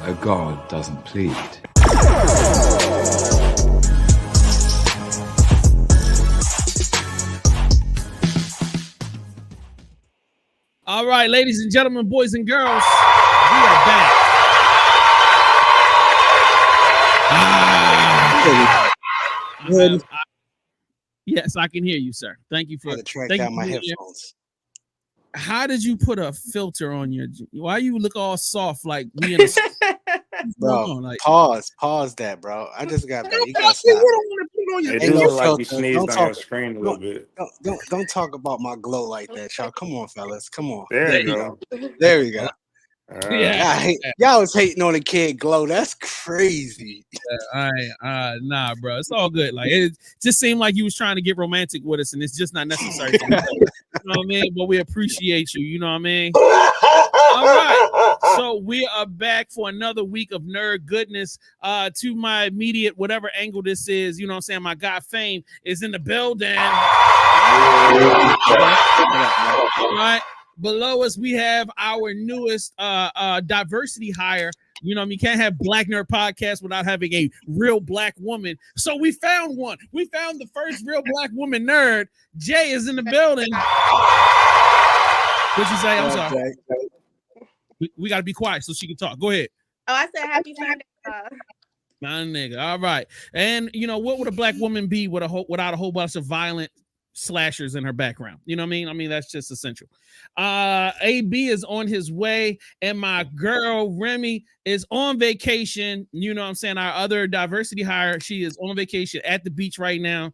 a god doesn't plead. All right, ladies and gentlemen, boys and girls, we are back. Yes, I can hear you, sir. Thank you for track down my headphones. How did you put a filter on your? Why you look all soft like we in a? Bro, like, pause that, bro. I just got back. You gotta stop. It do look like you sneezed on your screen a little bit. Don't talk about my glow like that, y'all. Come on, fellas. Come on. There you go. There we go. Yeah, y'all was hating on the kid glow. That's crazy. Nah, bro. It's all good. Like, it just seemed like you was trying to get romantic with us, and it's just not necessary. You know what I mean? But we appreciate you. You know what I mean? All right. So we are back for another week of nerd goodness. To my immediate, whatever angle this is, you know what I'm saying? My guy Fame is in the building. All right. Below us, we have our newest diversity hire. You know, you can't have Black Nerd Podcast without having a real Black woman. So we found one. We found the first real Black woman nerd. Jay is in the building. What'd you say? I'm sorry. We got to be quiet so she can talk. Go ahead. Oh, I said happy Sunday. My nigga. All right. And, you know, what would a Black woman be without a whole bunch of violent slashers in her background? You know what I mean? I mean, that's just essential. AB is on his way, and my girl Remi is on vacation. You know what I'm saying? Our other diversity hire, she is on vacation at the beach right now.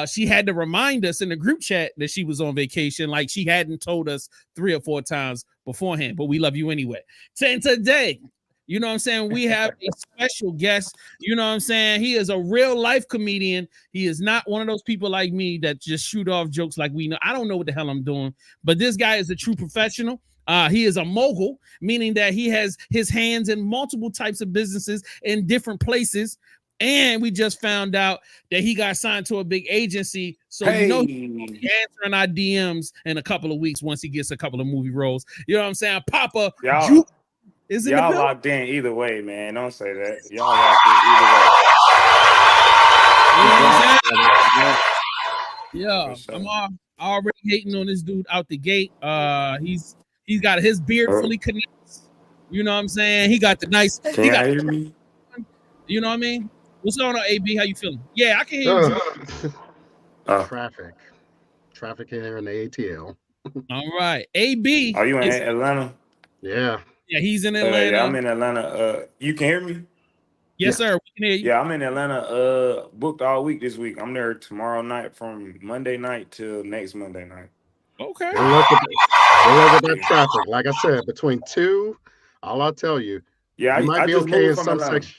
She had to remind us in the group chat that she was on vacation, like she hadn't told us 3 or 4 times beforehand, but we love you anyway. And today, you know what I'm saying, we have a special guest. You know what I'm saying? He is a real life comedian. He is not one of those people like me that just shoot off jokes like we know. I don't know what the hell I'm doing, but this guy is a true professional. He is a mogul, meaning that he has his hands in multiple types of businesses in different places. And we just found out that he got signed to a big agency. So you know he's answering our DMs in a couple of weeks once he gets a couple of movie roles. You know what I'm saying? Papa y'all locked in either way, man. Don't say that. Y'all locked in either way. You know what I'm saying? Yeah, I'm already hating on this dude out the gate. He's got his beard fully connected. You know what I'm saying? He got the nice. Can you hear me? You know what I mean? What's going on, AB? How you feeling? Yeah, I can hear you. Traffic here in the ATL. All right, AB. Are you in Atlanta? Yeah. Yeah, he's in Atlanta. Yeah, I'm in Atlanta. You can hear me? Yes, sir. We can hear you. Yeah, I'm in Atlanta. Booked all week this week. I'm there tomorrow night from Monday night till next Monday night. Okay. Good luck with that traffic. Like I said, between 2, all I'll tell you. Yeah, you might be okay in some section.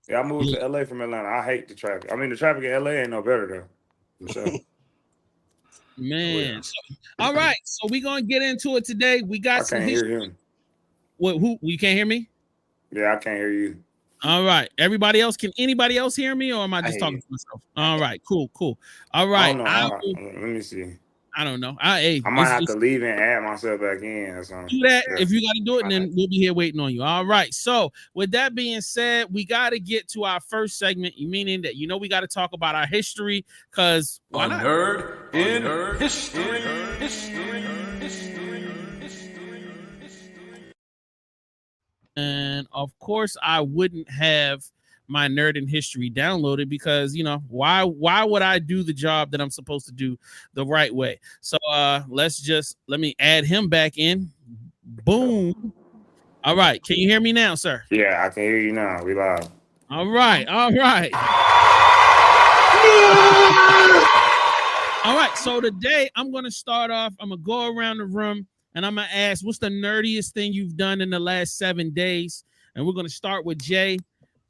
Yeah, I moved to LA from Atlanta. I hate the traffic. I mean, the traffic in LA ain't no better though. So. Man. All right. So we're gonna get into it today. We got some history. Hear him. What? Who? You can't hear me? Yeah, I can't hear you. All right. Everybody else, can anybody else hear me, or am I just talking to myself? All right. Cool. All right. Let me see. I don't know. I might have to leave and add myself back in or something. Do that if you got to do it, and then we'll be here waiting on you. All right. So with that being said, we got to get to our first segment, meaning that we got to talk about our history, because why not? Nerd in history. And of course, I wouldn't have my nerd in history downloaded because why would I do the job that I'm supposed to do the right way? So let me add him back in. Boom. All right, can you hear me now, sir? Yeah, I can hear you now. We live. All right. All right, so today I'm gonna start off. I'm gonna go around the room and I'm gonna ask, what's the nerdiest thing you've done in the last 7 days? And we're gonna start with Jay.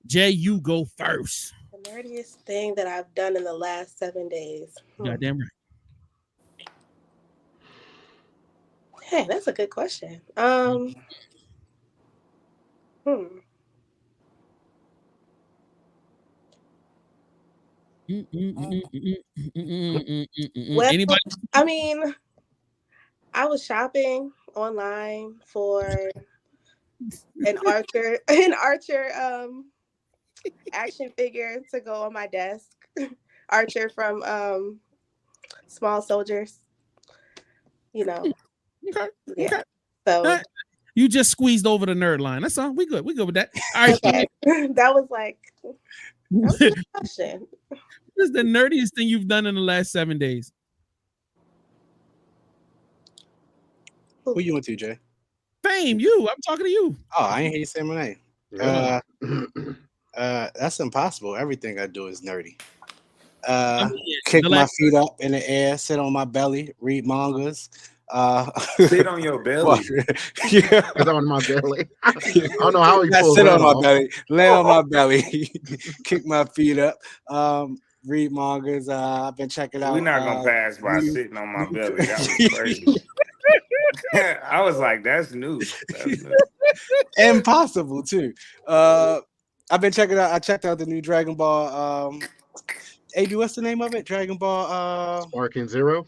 Jay, you go first. The nerdiest thing that I've done in the last 7 days. Goddamn right. Hey, that's a good question. Well, Anybody? I mean, I was shopping online for an Archer action figure to go on my desk. Archer from Small Soldiers. You know. Okay. Yeah. Okay. So You just squeezed over the nerd line. That's all. We good. We good with that. All right. okay. That was a good question. What is the nerdiest thing you've done in the last 7 days? Who you into, Jay? Fame, you. I'm talking to you. Oh, I ain't hear you say my name. Yeah. That's impossible. Everything I do is nerdy. I mean, Kick the my last- feet up in the air, sit on my belly, read mangas. Sit on your belly. Yeah. It's on my belly. I don't know how he Not pulls sit that on my off. belly, lay on my belly, kick my feet up, read mangas. I've been checking out. We're not gonna pass by new- sitting on my new- belly. That was crazy. I was like, that's new. That's new. Impossible too. I've been checking out. I checked out the new Dragon Ball. AB, what's the name of it? Dragon Ball. Sparking Zero.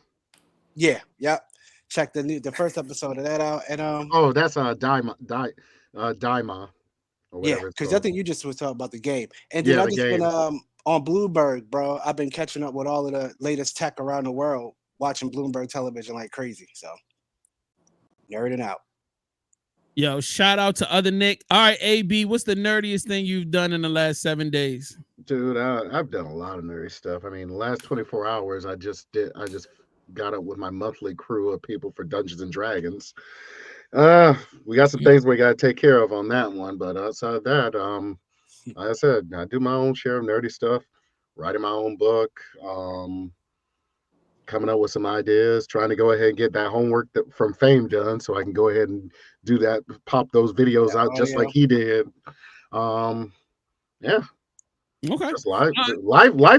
Yeah, yep. Check the first episode of that out, and Oh, that's Daima. Daima. Or yeah, whatever it's because I called. think you just was talking about the game, and then Yeah, I the just been game. on Bloomberg, bro. I've been catching up with all of the latest tech around the world, watching Bloomberg television like crazy. So nerding out. Yo, shout out to other Nick. All right, AB, what's the nerdiest thing you've done in the last 7 days? Dude, I've done a lot of nerdy stuff. I mean, the last 24 hours, I just got up with my monthly crew of people for Dungeons and Dragons. We got some things we got to take care of on that one, but outside of that, like I said, I do my own share of nerdy stuff, writing my own book, coming up with some ideas, trying to go ahead and get that homework from Fame done so I can go ahead and do that, pop those videos out just like he did. Yeah. Okay. Just life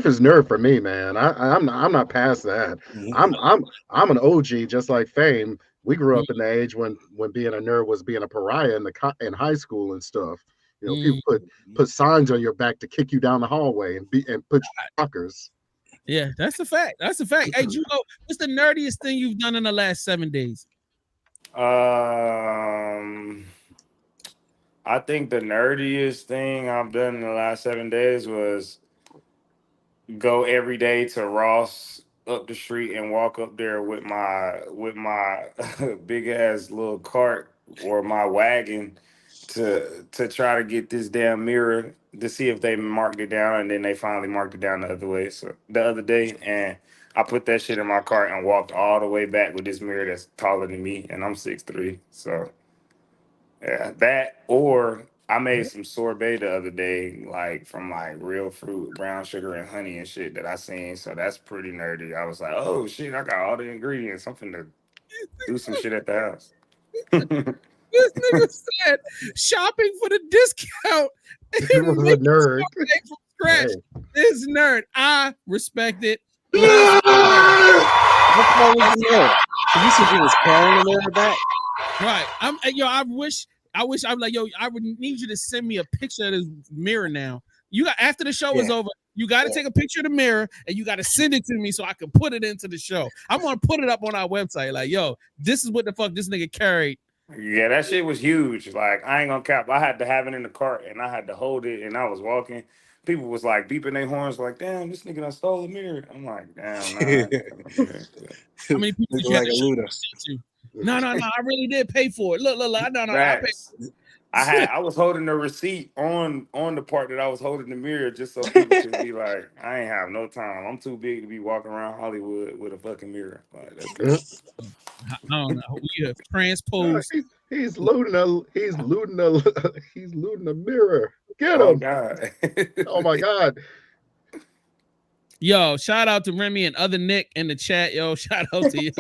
is nerd for me, man. I'm not past that. I'm an OG just like Fame. We grew up in the age when being a nerd was being a pariah in high school and stuff. You know, people put signs on your back to kick you down the hallway and put you fuckers. Yeah, that's a fact. That's a fact. Hey, Jugo, what's the nerdiest thing you've done in the last 7 days? I think the nerdiest thing I've done in the last 7 days was go every day to Ross up the street and walk up there with my big ass little cart or my wagon to try to get this damn mirror to see if they marked it down, and then they finally marked it down the other day, and I put that shit in my cart and walked all the way back with this mirror that's taller than me, and I'm 6'3", so yeah, that, or I made some sorbet the other day, like from like real fruit, brown sugar and honey and shit that I seen. So that's pretty nerdy. I was like, oh shit, I got all the ingredients. I'm finna do some shit at the house. This nigga said shopping for the discount. He was a nerd. From scratch. Hey. This nerd. I respect it. What was the mirror? You said you was carrying the mirror back. Right. I wish I'm like, yo, I would need you to send me a picture of this mirror now. You got, after the show is over, you got to take a picture of the mirror and you got to send it to me so I can put it into the show. I'm going to put it up on our website. Like, yo, this is what the fuck this nigga carried. Yeah, that shit was huge. Like, I ain't gonna cap. I had to have it in the cart and I had to hold it, and I was walking. People was like beeping their horns, like, damn, this nigga done stole the mirror. I'm like, damn, nah. How many people did you like have a to looter. to? No, I really did pay for it. Look, no, I paid. I was holding the receipt on the part that I was holding the mirror just so people could be like, I ain't have no time. I'm too big to be walking around Hollywood with a fucking mirror. Like, that's I don't know. We have transposed. He's looting a mirror. Get oh him! God. Oh my God! Yo, shout out to Remi and other Nick in the chat. Yo, shout out to y'all.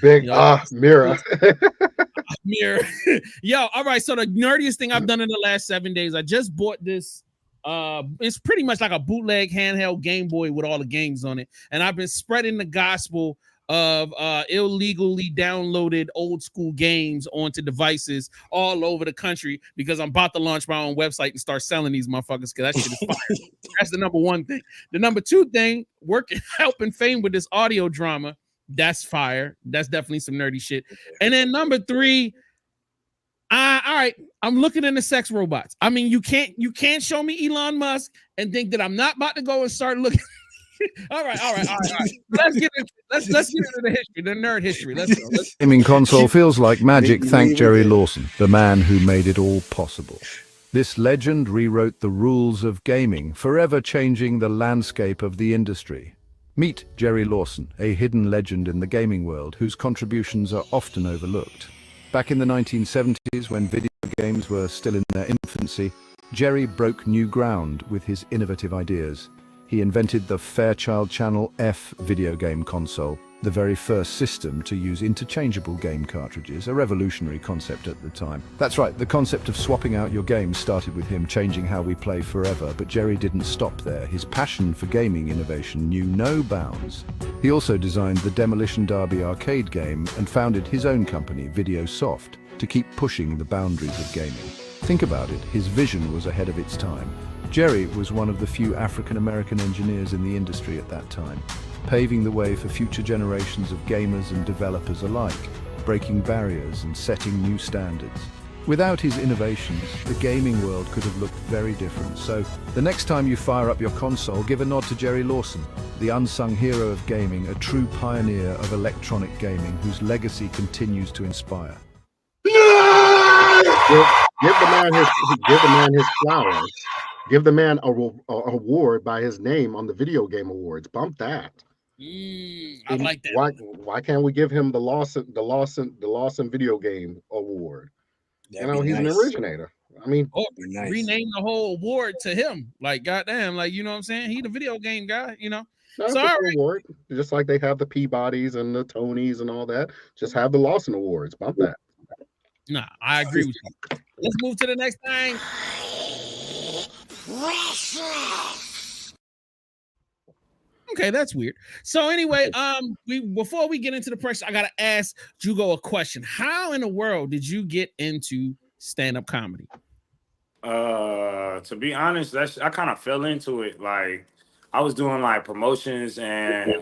Big mirror. Mirror. Yo, all right. So the nerdiest thing I've done in the last 7 days, I just bought this. It's pretty much like a bootleg handheld Game Boy with all the games on it, and I've been spreading the gospel of illegally downloaded old school games onto devices all over the country because I'm about to launch my own website and start selling these motherfuckers because that shit is fire. That's the number one thing. The number two thing, helping Fame with this audio drama. That's fire. That's definitely some nerdy shit. And then number three, All right, I'm looking into sex robots. I mean, you can't show me Elon Musk and think that I'm not about to go and start looking. all right. Let's get into the history, the nerd history. Let's go. Gaming console feels like magic. Maybe Thank we Jerry did. Lawson, the man who made it all possible. This legend rewrote the rules of gaming, forever changing the landscape of the industry. Meet Jerry Lawson, a hidden legend in the gaming world whose contributions are often overlooked. Back in the 1970s, when video games were still in their infancy, Jerry broke new ground with his innovative ideas. He invented the Fairchild Channel F video game console, the very first system to use interchangeable game cartridges, a revolutionary concept at the time. That's right, the concept of swapping out your games started with him changing how we play forever, but Jerry didn't stop there. His passion for gaming innovation knew no bounds. He also designed the Demolition Derby arcade game and founded his own company, Video Soft, to keep pushing the boundaries of gaming. Think about it, his vision was ahead of its time. Jerry was one of the few African-American engineers in the industry at that time, paving the way for future generations of gamers and developers alike, breaking barriers and setting new standards. Without his innovations, the gaming world could have looked very different. So, the next time you fire up your console, give a nod to Jerry Lawson, the unsung hero of gaming, a true pioneer of electronic gaming whose legacy continues to inspire. Give the man his flowers. Give the man a award by his name on the video game awards. Bump that. I like that. Why can't we give him the Lawson video game award? That'd be He's an nice. originator. I mean, Or Be nice. rename the whole award to him. Like, goddamn, like, you know what I'm saying? He the video game guy, that's So, a all cool right. award. Just like they have the Peabodys and the Tonys and all that. Just have the Lawson awards. Bump that. Nah, I agree with you. Let's move to the next thing. Okay, that's weird. So anyway, before we get into the pressure, I gotta ask Jugo a question. How in the world did you get into stand-up comedy? To be honest, I kind of fell into it. Like I was doing like promotions and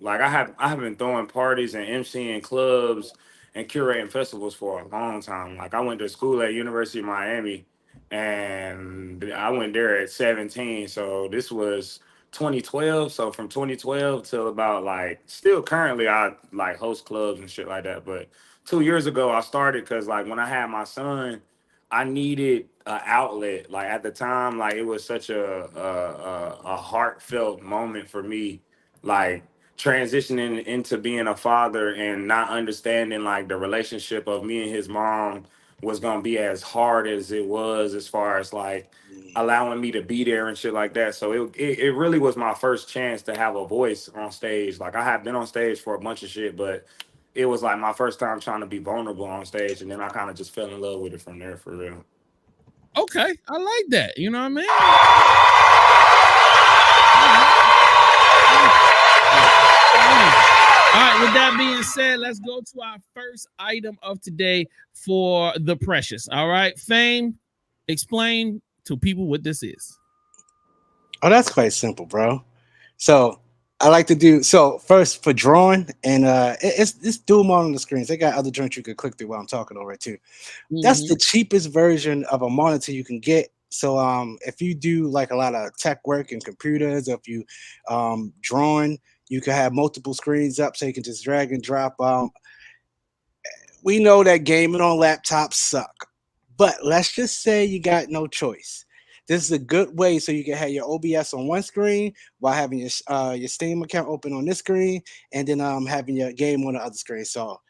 like I have been throwing parties and emceeing clubs and curating festivals for a long time. Like I went to school at University of Miami and I went there at 17. So this was 2012. So from 2012 till about like still currently I like host clubs and shit like that. But 2 years ago I started because like when I had my son, I needed an outlet. Like at the time, like it was such a heartfelt moment for me, like transitioning into being a father and not understanding like the relationship of me and his mom was gonna be as hard as it was, as far as like allowing me to be there and shit like that. So it really was my first chance to have a voice on stage. Like I have been on stage for a bunch of shit, but it was like my first time trying to be vulnerable on stage, and then I kind of just fell in love with it from there, for real. Okay, I like that. You know what I mean? All right, with that being said, let's go to our first item of today for the precious. All right, Fame, explain to people what this is. Oh, that's quite simple, bro. So I like to do first for drawing, and it's do them on the screens. They got other joints you could click through while I'm talking over it too. That's the cheapest version of a monitor you can get. So if you do like a lot of tech work and computers, if you drawing, you can have multiple screens up so you can just drag and drop. We know that gaming on laptops suck, but let's just say you got no choice. This is a good way so you can have your OBS on one screen while having your Steam account open on this screen, and then having your game on the other screen. So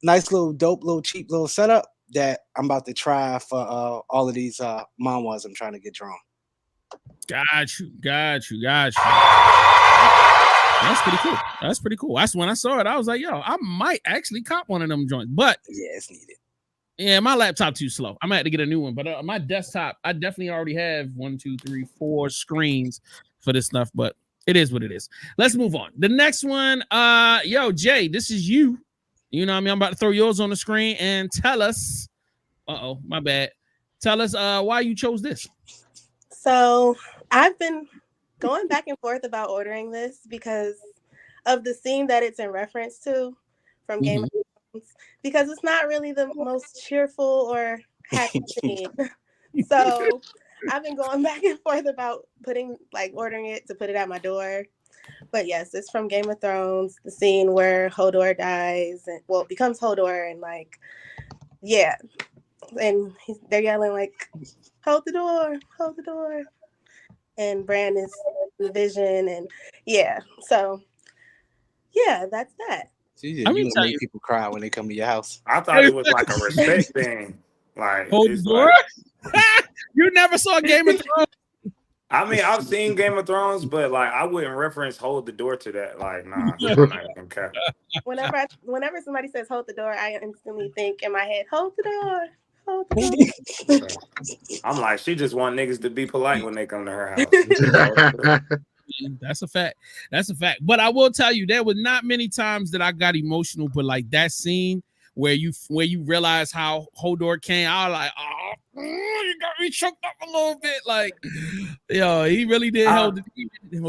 nice little dope, little cheap little setup that I'm about to try for all of these manhwas I'm trying to get drawn. Got you. That's pretty cool. That's when I saw it. I was like, yo, I might actually cop one of them joints. But yeah, it's needed. Yeah, my laptop too slow. I might have to get a new one. But my desktop, I definitely already have 1, 2, 3, 4 screens for this stuff. But it is what it is. Let's move on. The next one, yo, Jay, this is you. You know what I mean? I'm about to throw yours on the screen and tell us. My bad. Tell us why you chose this. So I've been going back and forth about ordering this because of the scene that it's in reference to from Game of Thrones. Thrones because it's not really the most cheerful or happy scene. So I've been going back and forth about ordering it to put it at my door. But yes, it's from Game of Thrones, the scene where Hodor dies and becomes Hodor and yeah. And they're yelling hold the door. And Bran is in the vision and yeah. So yeah, that's that. You I'm gonna gonna tell make you. people cry when they come to your house. I thought it was like a respect thing. Like Hold the it's door. like, You never saw Game of Thrones. I mean, I've seen Game of Thrones, but I wouldn't reference hold the door to that. Like, nah, I'm not gonna care. Whenever somebody says hold the door, I instantly think in my head, hold the door. Hold the door. I'm like, she just want niggas to be polite when they come to her house. That's a fact. That's a fact. But I will tell you, there was not many times that I got emotional, but that scene where you realize how Hodor came, I was like, oh, you got me choked up a little bit. He really did hold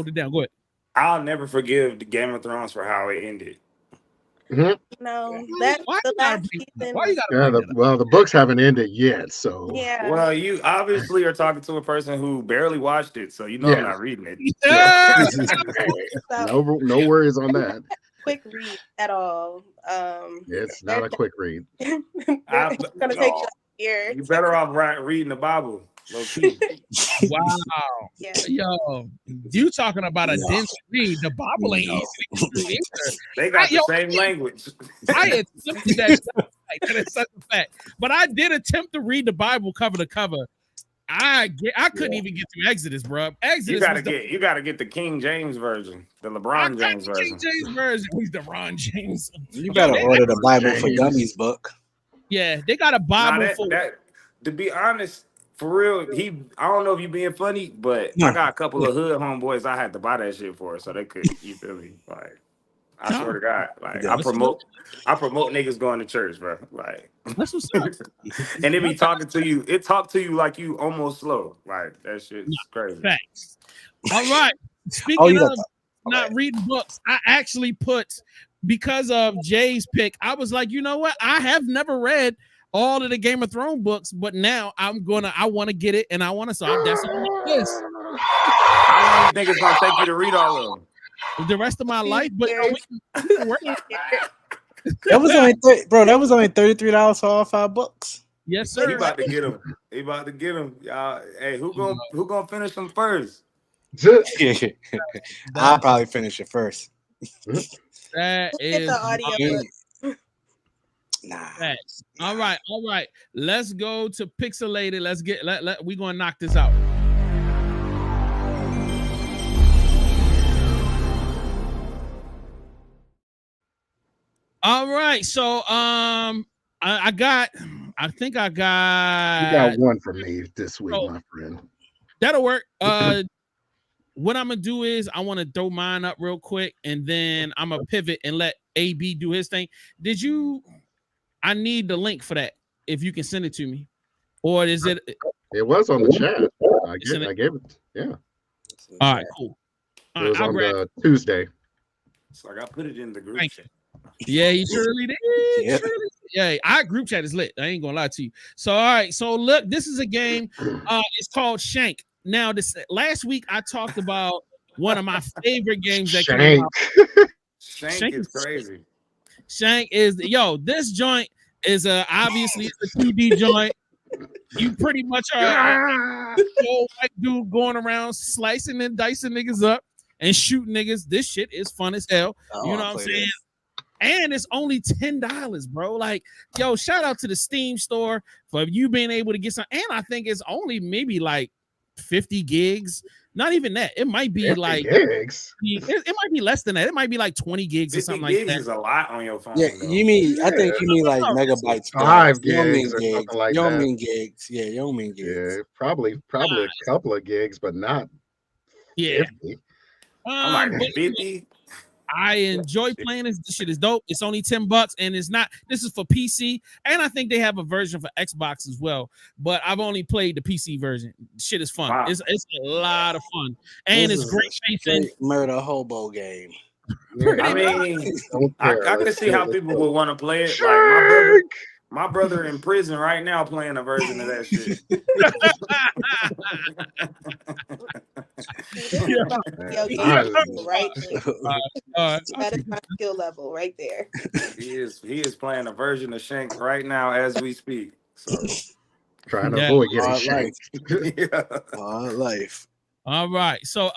it down. Go ahead. I'll never forgive the Game of Thrones for how it ended. No, that's the last season. Why you gotta the books haven't ended yet, so yeah. Well, you obviously are talking to a person who barely watched it, so I'm not reading it. Yeah. No worries on that. Quick read at all. It's not a quick read. It's gonna take you a year. You better off reading the Bible. Low key. Wow. Yeah. Yo, you talking about a dense read. The Bible ain't easy to get through either. They got the same language. I attempted that. That is such a fact. But I did attempt to read the Bible cover to cover. I couldn't even get through Exodus, bro. Exodus. You gotta get the King James version, the LeBron James version. King James version. He's LeBron James. You better order the Bible for Dummies book. Yeah, they got a Bible for that. To be honest, for real, I don't know if you being funny, but I got a couple of hood homeboys I had to buy that shit for, so they could. You feel me? I swear to God, I promote niggas going to church, bro. That's what's up. And it be talking to you. It talk to you like you almost slow. That shit's crazy. Facts. All right. Speaking of not reading books, I actually because of Jay's pick, I was like, you know what? I have never read all of the Game of Thrones books, but now I want to get it, and I want to solve that's on my list. How long do you think it's gonna take you to read all of them? The rest of my life, but we can work. That was only that was only $33 for all 5 books. Yes, sir. He about to get him. Y'all, hey, who gonna finish them first? I'll probably finish it first. That is the audio. Nah. Facts. All right. Let's go to Pixelated. We're gonna knock this out. All right. So I think I got You got one from me this week, my friend. That'll work. What I'm gonna do is I want to throw mine up real quick, and then I'm gonna pivot and let AB do his thing. I need the link for that. If you can send it to me, or is it? It was on the chat. I gave it. Yeah. All right. Cool. It was on the Tuesday. So I put it in the group chat. Yeah, he surely did. Yeah, our group chat is lit. I ain't gonna lie to you. So, all right. So, look, this is a game. It's called Shank. Now, last week I talked about one of my favorite games that came out. Shank is crazy. Shank is this joint is obviously it's a TV joint. You pretty much are a white dude going around slicing and dicing niggas up and shooting niggas. This shit is fun as hell. You know what I'm saying? And it's only $10, bro. Shout out to the Steam store for you being able to get some. And I think it's only maybe 50 gigs. Not even that. It might be gigs. It might be less than that. It might be 20 gigs or something like that. Gigs is a lot on your phone. Yeah, I think you mean megabytes. 5 gigs. You don't mean or gigs. something like you don't that. mean gigs. Yeah, you don't mean gigs. Yeah, probably a couple of gigs, but not 50. I'm 50. I enjoy playing this. This shit is dope. It's only $10, and this is for PC, and I think they have a version for Xbox as well. But I've only played the PC version. Shit is fun. Wow. It's a lot of fun, and it's great pacing. Murder hobo game. I mean, Don't I care. can Let's see go. how Let's people go. would want to play it. Like Shank! my brother in prison right now playing a version of that shit. See, this is Yeah. my video game I, right here. All That is right. my skill level right there. He is playing a version of Shank right now as we speak. So trying to Yeah. avoid getting Hard life. shanked. yeah. Hard life. All right. So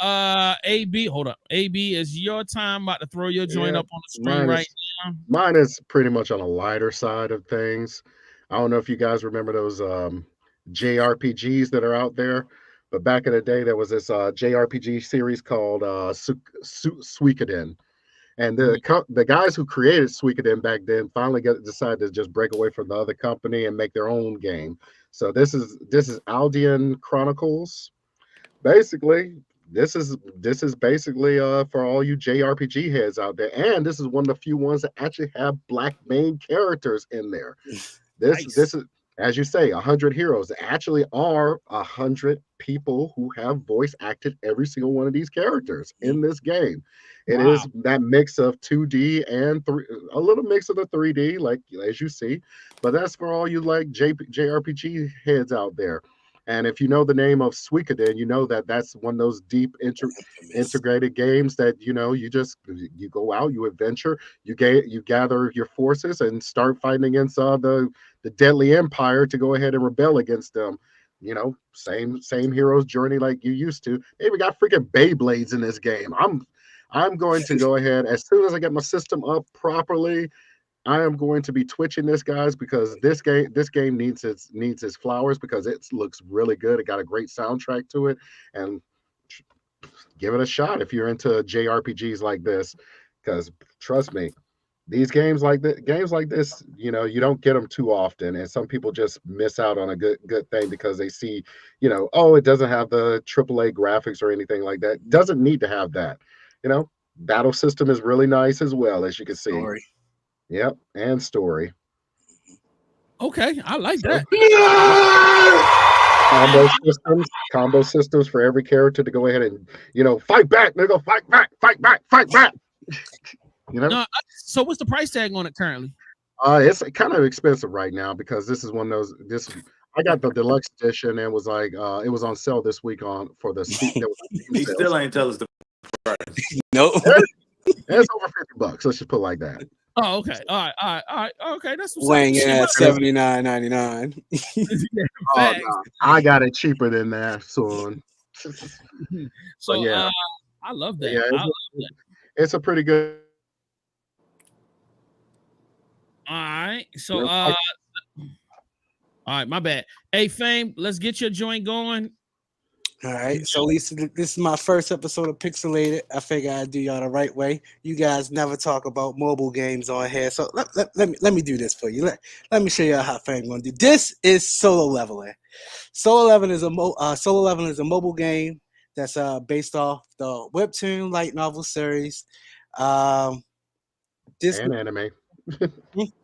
AB, hold up. AB, is your time about to throw your joint Yeah, up on the screen right now? mine is pretty much on a lighter side of things. I don't know if you guys remember those JRPGs that are out there, but back in the day, there was this JRPG series called Suikoden. And the guys who created Suikoden back then finally decided to just break away from the other company and make their own game. So this is Aldean Chronicles. Basically, this is basically for all you JRPG heads out there, and this is one of the few ones that actually have black main characters in there. This Nice. this is, as you say, 100 heroes. There actually are 100 people who have voice acted every single one of these characters in this game. It Wow. is that mix of 2D and a little mix of the 3D, like as you see. But that's for all you like JRPG heads out there. And if you know the name of Suikoden, you know that that's one of those deep integrated games that you go out, you adventure, you gather your forces and start fighting against the deadly empire to go ahead and rebel against them. Same hero's journey like you used to. Hey, we got freaking Beyblades in this game. I'm going to go ahead as soon as I get my system up properly. I am going to be twitching this, guys, because this game needs its flowers because it looks really good. It got a great soundtrack to it, and give it a shot if you're into JRPGs like this. Because trust me, these games like this, you don't get them too often, and some people just miss out on a good thing because they see, oh, it doesn't have the AAA graphics or anything like that. Doesn't need to have that. Battle system is really nice as well, as you can see. Story. Yep, and story. Okay, I like So, that. combo systems for every character to go ahead and fight back. They go fight back, fight back, fight back. No, so what's the price tag on it currently? It's kind of expensive right now because this is one of those. I got the deluxe edition and it was on sale this week for the Steam. He still ain't tell us the price. Nope. It's over $50. Let's just put it like that. Oh, okay. All right. Okay, that's what's Weighing up. in at $79.99. Oh, no, I got it cheaper than that soon. So yeah, I love that. yeah, I love that. It's a pretty good. All right. So all right, my bad. Hey, Fame, let's get your joint going. All right, so Lisa, this is my first episode of Pixelated. I figure I'd do y'all the right way. You guys never talk about mobile games on here, so let me do this for you. Let me show y'all how Fame gonna do. This is Solo Leveling. Solo Leveling is a mobile game that's based off the webtoon light novel series. This and anime.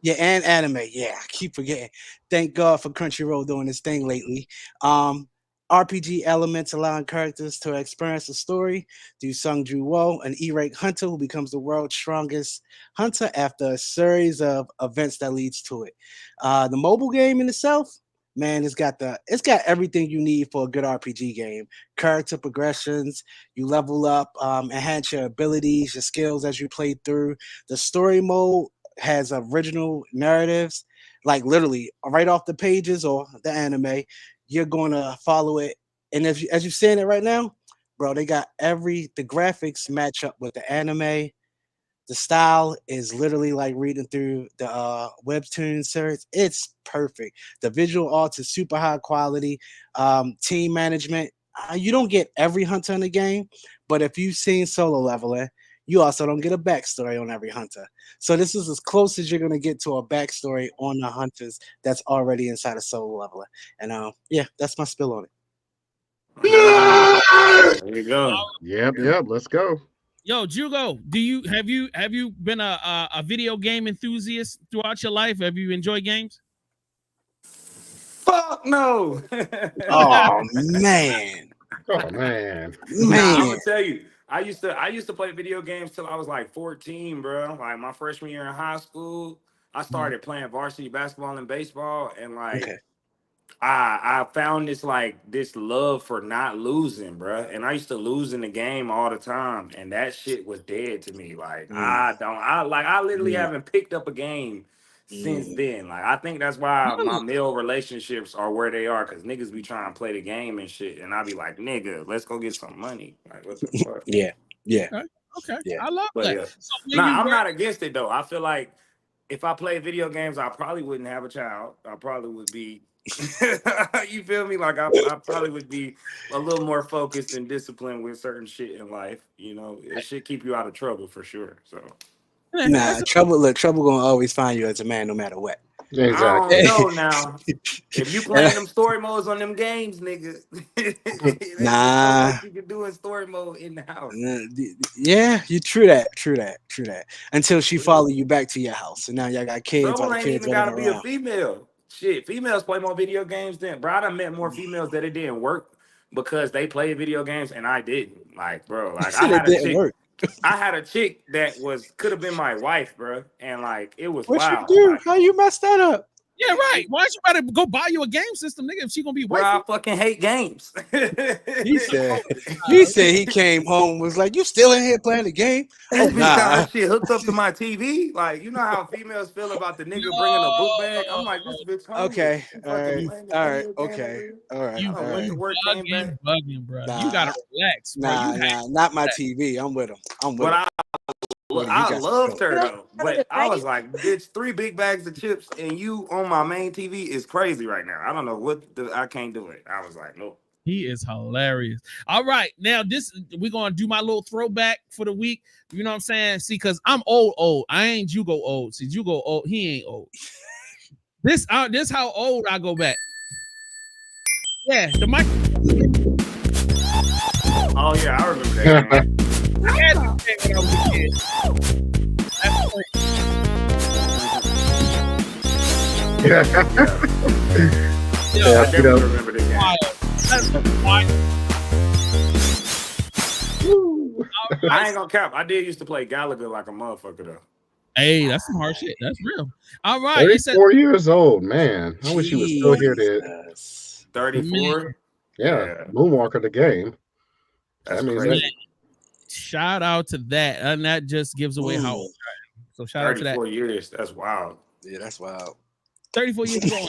Yeah, and anime. Yeah, I keep forgetting. Thank God for Crunchyroll doing this thing lately. RPG elements allowing characters to experience a story. Do Sung-Ju Wo, an E-rank hunter who becomes the world's strongest hunter after a series of events that leads to it. The mobile game in itself, man, it's got everything you need for a good RPG game. Character progressions, you level up, enhance your abilities, your skills as you play through. The story mode has original narratives, like literally right off the pages or the anime. You're going to follow it. And as you're saying it right now, bro, they got the graphics match up with the anime. The style is literally like reading through the webtoon series. It's perfect. The visual art is super high quality. Team management. You don't get every hunter in the game, but if you've seen Solo Leveling, you also don't get a backstory on every hunter. So this is as close as you're going to get to a backstory on the hunters that's already inside of Solo Leveling. And yeah, that's my spill on it. There you go. Yep. Let's go. Yo, Jugo, have you been a video game enthusiast throughout your life? Have you enjoyed games? Fuck no. Oh man. Oh man. Nah, I'm gonna tell you. I used to play video games till I was like 14, bro. Like my freshman year in high school, I started playing varsity basketball and baseball, and like Okay. I found this love for not losing, bro. And I used to lose in the game all the time, and that shit was dead to me. Like Mm, I literally mm, haven't picked up a game since mm. then. Like I think that's why my Really? male relationships are where they are, because niggas be trying to play the game and shit, and I be like, nigga, let's go get some money. Like what the fuck? Yeah. Yeah. Okay. Okay. Yeah. I love But that. yeah, So when nah, you I'm were not against it though. I feel like if I played video games, I probably wouldn't have a child. I probably would be, you feel me? Like I probably would be a little more focused and disciplined with certain shit in life. You know, it should keep you out of trouble for sure. So Nah, trouble. Look, trouble gonna always find you as a man, no matter what. Yeah, I exactly. don't know now. If you And playing them story modes on them games, nigga, there's just so nah, much you can do in story mode in the house. yeah, you true that, true that, true that. Until she follow you back to your house, and now y'all got kids, while Trouble the ain't kids even gotta running be a around. female. Shit, females play more video games than bro. I done met more females that it didn't work because they played video games and I didn't. Like, bro, You like said it didn't work. I had a chick that could have been my wife, bro, and like it was What you wild. do? Like, How you messed that up? yeah, right. Why don't you better go buy you a game system, nigga? If she gonna be bro, wifey. I fucking hate games. He said. He said he came home was like, "You still in here playing the game?" Oh This bitch got nah. her shit hooked up to my TV. Like, you know how females feel about the nigga bringing a book bag? I'm like, this bitch hungry. Okay. She All fucking right. You playing the All right. video game over Okay. here. All right. you I All done went right. to work, came back. bugging, bro. You Nah. gotta relax, bro. Nah. You Nah. Not my TV. I'm with him. I'm with But him. With him. He I got some loved trouble. her You don't though. have But it, I right? was like, bitch, 3 big bags of chips and you on my main TV is crazy right now. I don't know I can't do it. I was like, nope. He is hilarious. All right, now we're gonna do my little throwback for the week. You know what I'm saying? See, because I'm old. I ain't you go old. See, you go old. He ain't old. This how old I go back. Yeah, the mic. Oh yeah, I remember that. Man. I had to say when I was a kid. That's great. Yeah, I you definitely know, remember this game. Wild. That's wild. All I right. ain't gonna cap. I did used to play Gallagher like a motherfucker though. Hey, that's some hard shit. That's real. All right. It says 34 years old, man. I wish he was still here to, Jesus. 34. yeah, Moonwalker the game. That's That means crazy. that. shout out to that. And that just gives away how old I am. So shout out to that. 34 years. That's wild. Yeah, that's wild. 34 years ago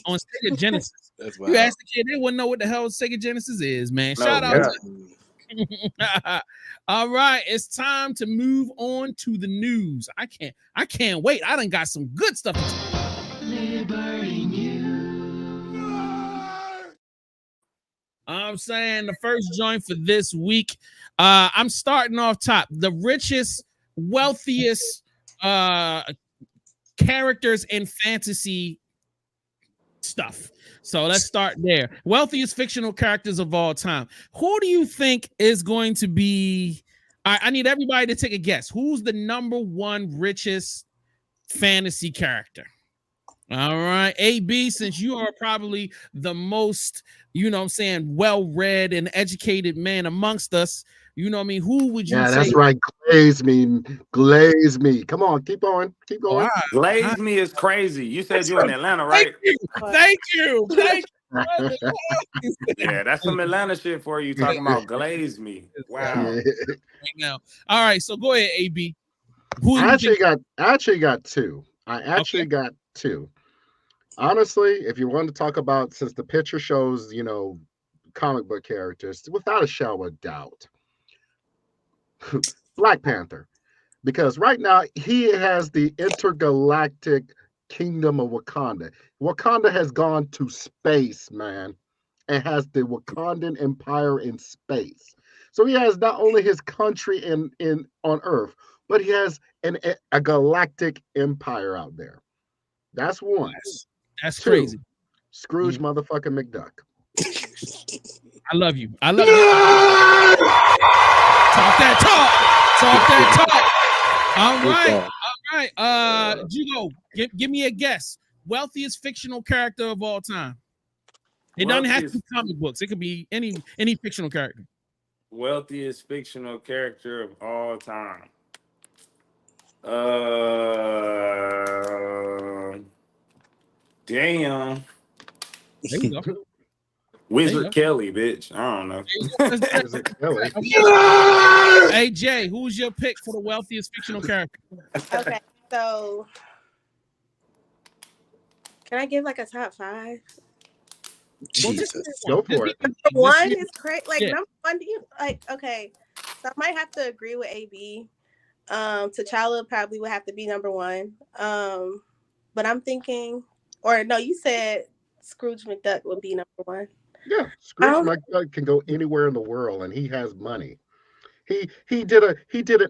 on Sega Genesis. That's wild. You ask the kid, they wouldn't know what the hell Sega Genesis is, man. No, Shout out yeah. to all right, it's time to move on to the news. I can't wait. I done got some good stuff. I'm saying the first joint for this week. I'm starting off top. The richest, wealthiest characters in fantasy stuff. So let's start there. Wealthiest fictional characters of all time. Who do you think is going to be? I need everybody to take a guess. Who's the number one richest fantasy character? All right, AB, since you are probably the most, you know what I'm saying, well-read and educated man amongst us, you know what I mean? Who would you Yeah, say? that's right. Glaze me. Glaze me. Come on, keep going. Keep going. Wow. Glaze me is crazy. You said you in Atlanta, right? Thank you. Yeah, that's some Atlanta shit for you talking about glaze me. Wow. Yeah. Right now. All right, so go ahead, AB. Who do I you actually think? got two. I actually got two. Honestly, if you want to talk about, since the picture shows, comic book characters, without a shadow of doubt, Black Panther. Because right now he has the intergalactic kingdom of Wakanda. Wakanda has gone to space, man, and has the Wakandan empire in space. So he has not only his country in on Earth, but he has a galactic empire out there. That's one. That's Two, crazy. Scrooge motherfucking McDuck. I love you. I love you. Talk that talk. Talk that talk. All right. All right. Jugo, give me a guess. Wealthiest fictional character of all time. It doesn't have to be comic books. It could be any fictional character. wealthiest fictional character of all time. Damn. There you go. Wizard Kelly, bitch. I don't know. Is it Kelly? Hey Jay, who's your pick for the wealthiest fictional character? Okay, so can I give like a top 5? Jesus. Go for it. Number 1 is crazy. Like Yeah. number 1, do you like? Okay, so I might have to agree with AB. T'Challa probably would have to be number 1. But I'm thinking, or no, you said Scrooge McDuck would be number 1. Yeah, Scrooge McDuck can go anywhere in the world, and he has money. He did an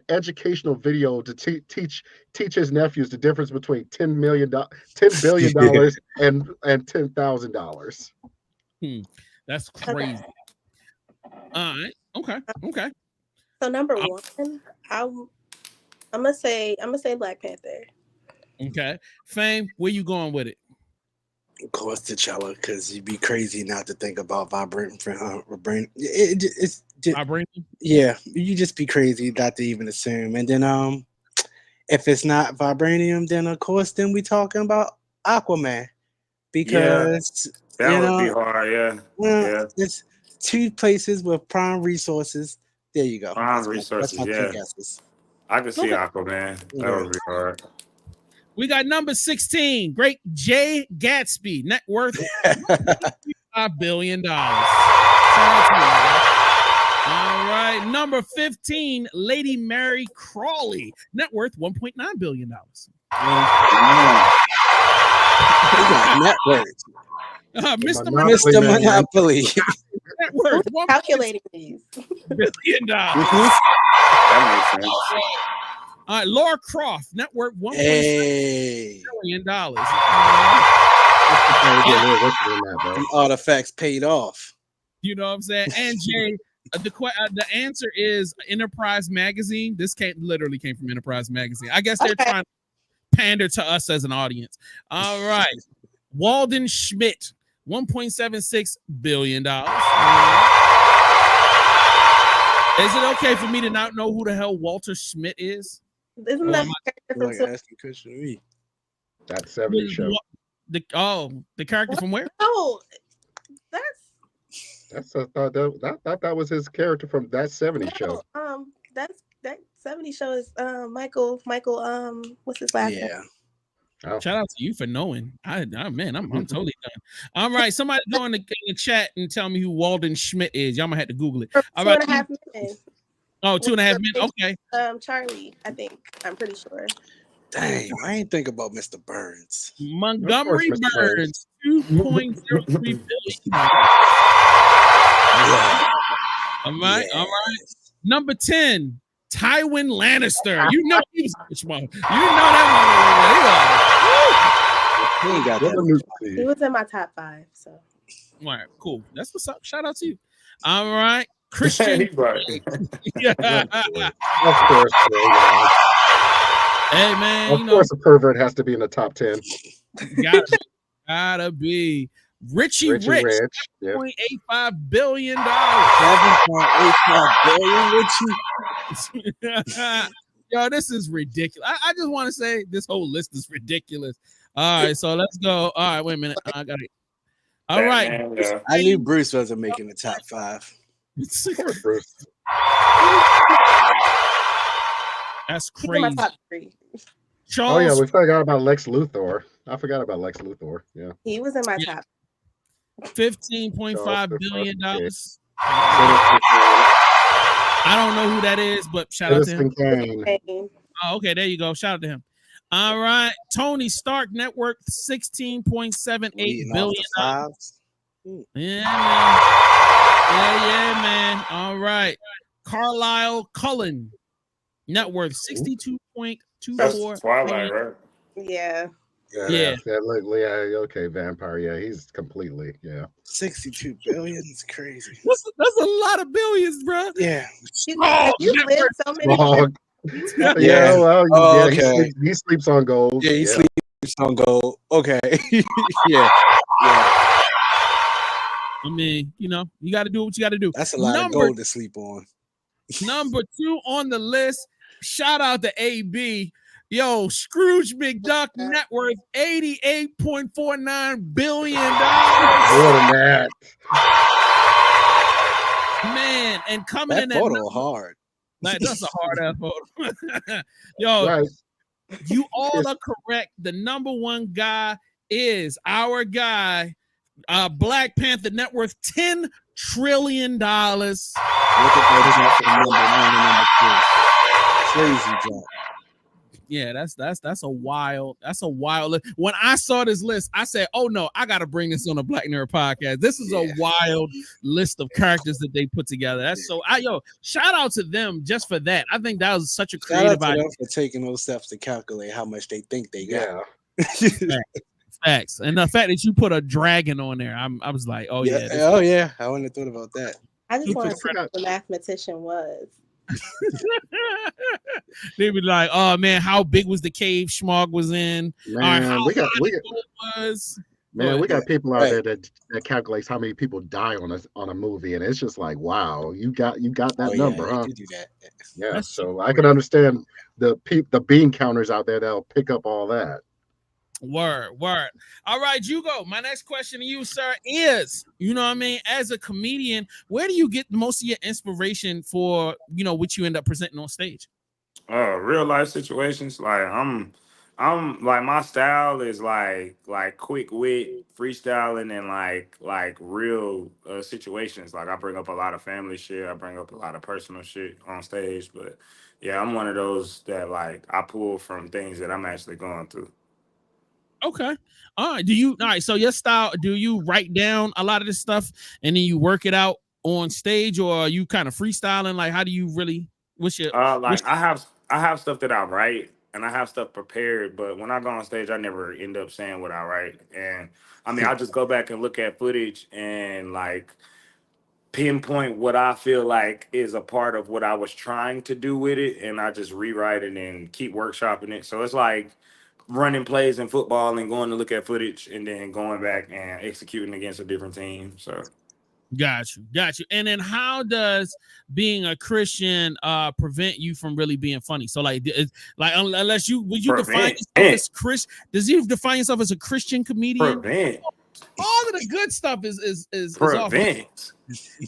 educational video to teach his nephews the difference between $10 billion and $10,000. That's crazy. All right. Okay. So number 1, I'm gonna say Black Panther. Okay. Fame, where you going with it? Of course, T'Challa, because you'd be crazy not to think about vibrating from her brain. It's just, Vibranium? yeah, you just be crazy not to even assume. And then if it's not vibranium, then of course then we talking about Aquaman. Because that would be hard, yeah. It's 2 places with prime resources. There you go. Prime That's resources, my 2 yeah. guesses. I could see Aquaman. That would be hard. We got number 16, Great Jay Gatsby, net worth $5 billion. Shout out to you, man. All right, number 15, Lady Mary Crawley, net worth $1.9 billion. Net worth. Mr. Mr. Monopoly. Net worth Calculating these. $1 billion. That makes sense. All right, Laura Croft, net worth $1.7 billion. Artifacts paid off. You know what I'm saying? And Jay, the answer is Enterprise Magazine. This literally came from Enterprise Magazine. I guess they're trying to pander to us as an audience. All right. Walden Schmidt, $1.76 billion. Is it okay for me to not know who the hell Walter Schmidt is? Isn't that asking question to me? That 70s show. The character from where? Oh, that's I thought that was his character from that 70s show. That 70s show is Michael. What's his last name? Oh. Shout out to you for knowing. I'm totally done. All right, somebody go in the chat and tell me who Walden Schmidt is. Y'all might have to Google it. All right. 2.5 minutes. Oh, 2.5 minutes. Okay. Charlie, I think. I'm pretty sure. Dang, I ain't think about Mr. Burns. Montgomery Burns, $2.03 billion. All right. Number 10, Tywin Lannister. You know he's He was in my top 5. So. All right, cool. That's what's up. Shout out to you. All right. Christian. Yeah. Of course. Hey man, of course, a pervert has to be in the top 10. Gotta be. Richie Rich, $7.85 billion. $7.85 billion, Richie. Yo, this is ridiculous. I just want to say this whole list is ridiculous. All right, so let's go. All right, wait a minute. I got it. All right. I knew Bruce wasn't making the top 5. Bruce. That's crazy. Charles, oh yeah, we forgot about Lex Luthor. I forgot about Lex Luthor. Yeah, he was in my top. $15.5 billion. I don't know who that is, but shout out to him. Oh, okay, there you go. Shout out to him. All right, Tony Stark network, $16.78 billion. Yeah, man. Yeah, man. All right, Carlisle Cullen net worth $62.24. Twilight, right? Yeah. Look, okay, vampire. Yeah, he's completely 62 billion is crazy. That's a lot of billions, bro. Yeah. You live so many. Okay. He sleeps on gold. Yeah, he sleeps on gold. Okay. yeah. I mean, you know, you got to do what you got to do. That's a lot of gold to sleep on. Number 2 on the list. Shout out to AB. Yo, Scrooge McDuck net worth $88.49 billion. More than that. Man, and coming That in photo number, hard. like that's a hard ass photo. Yo, Right. you all are correct. The number 1 guy is our guy, Black Panther, net worth $10 trillion. Look at that number 1 and number 2. Crazy job. Yeah, that's a wild. When I saw this list, I said, "Oh no, I got to bring this on a Black Nerd podcast." This is a wild list of characters that they put together. That's so. Shout out to them just for that. I think that was such a creative idea for taking those steps to calculate how much they think they got. Facts, and the fact that you put a dragon on there, I was like, "Oh yeah, I wouldn't have thought about that." I just want to see what the mathematician was. They be like, "Oh man, how big was the cave Schmog was in?" Man, we got people out there that calculates how many people die on a movie, and it's just like, wow, you got that number, huh? Do that. Yeah, that's so I can understand the bean counters out there that'll pick up all that. Word. All right, you go. My next question to you, sir, is, you know what I mean, as a comedian, where do you get most of your inspiration for, you know, what you end up presenting on stage? Real life situations. Like I'm like, my style is like quick wit, freestyling, and like real situations. Like I bring up a lot of family shit. I bring up a lot of personal shit on stage. But yeah, I'm one of those that like I pull from things that I'm actually going through. Okay. All right. So your style, do you write down a lot of this stuff and then you work it out on stage, or are you kind of freestyling? Like, how do you really, I have stuff that I write and I have stuff prepared, but when I go on stage, I never end up saying what I write. And I mean, I just go back and look at footage and like pinpoint what I feel like is a part of what I was trying to do with it, and I just rewrite it and keep workshopping it. So it's like running plays in football and going to look at footage and then going back and executing against a different team. So got you. And then how does being a Christian prevent you from really being funny? So like unless you define yourself as Christian, does you define yourself as a Christian comedian? Prevent. All of the good stuff is prevent.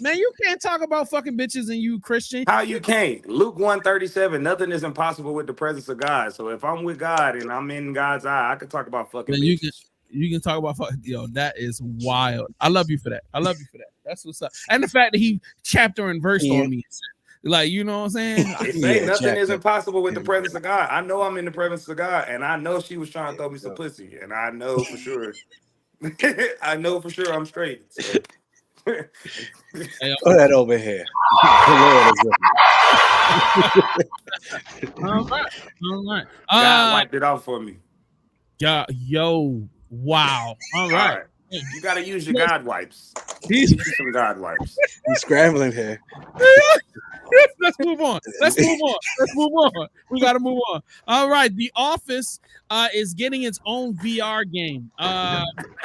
Man, you can't talk about fucking bitches and you Christian. How you can't? Luke 1:37, nothing is impossible with the presence of God. So if I'm with God and I'm in God's eye, I can talk about fucking bitches. You can talk about fucking, that is wild. I love you for that. That's what's up. And the fact that he chapter and verse on me. Like, you know what I'm saying? It say nothing is impossible with the presence of God. I know I'm in the presence of God, and I know she was trying to throw me some pussy, and I know for sure. I know for sure I'm straight. So. Put that over here. All right. God wiped it off for me. Yeah, yo, wow. All right. You gotta use your God wipes. Use some God wipes. He's scrambling here. Let's move on. We gotta move on. All right. The Office is getting its own VR game.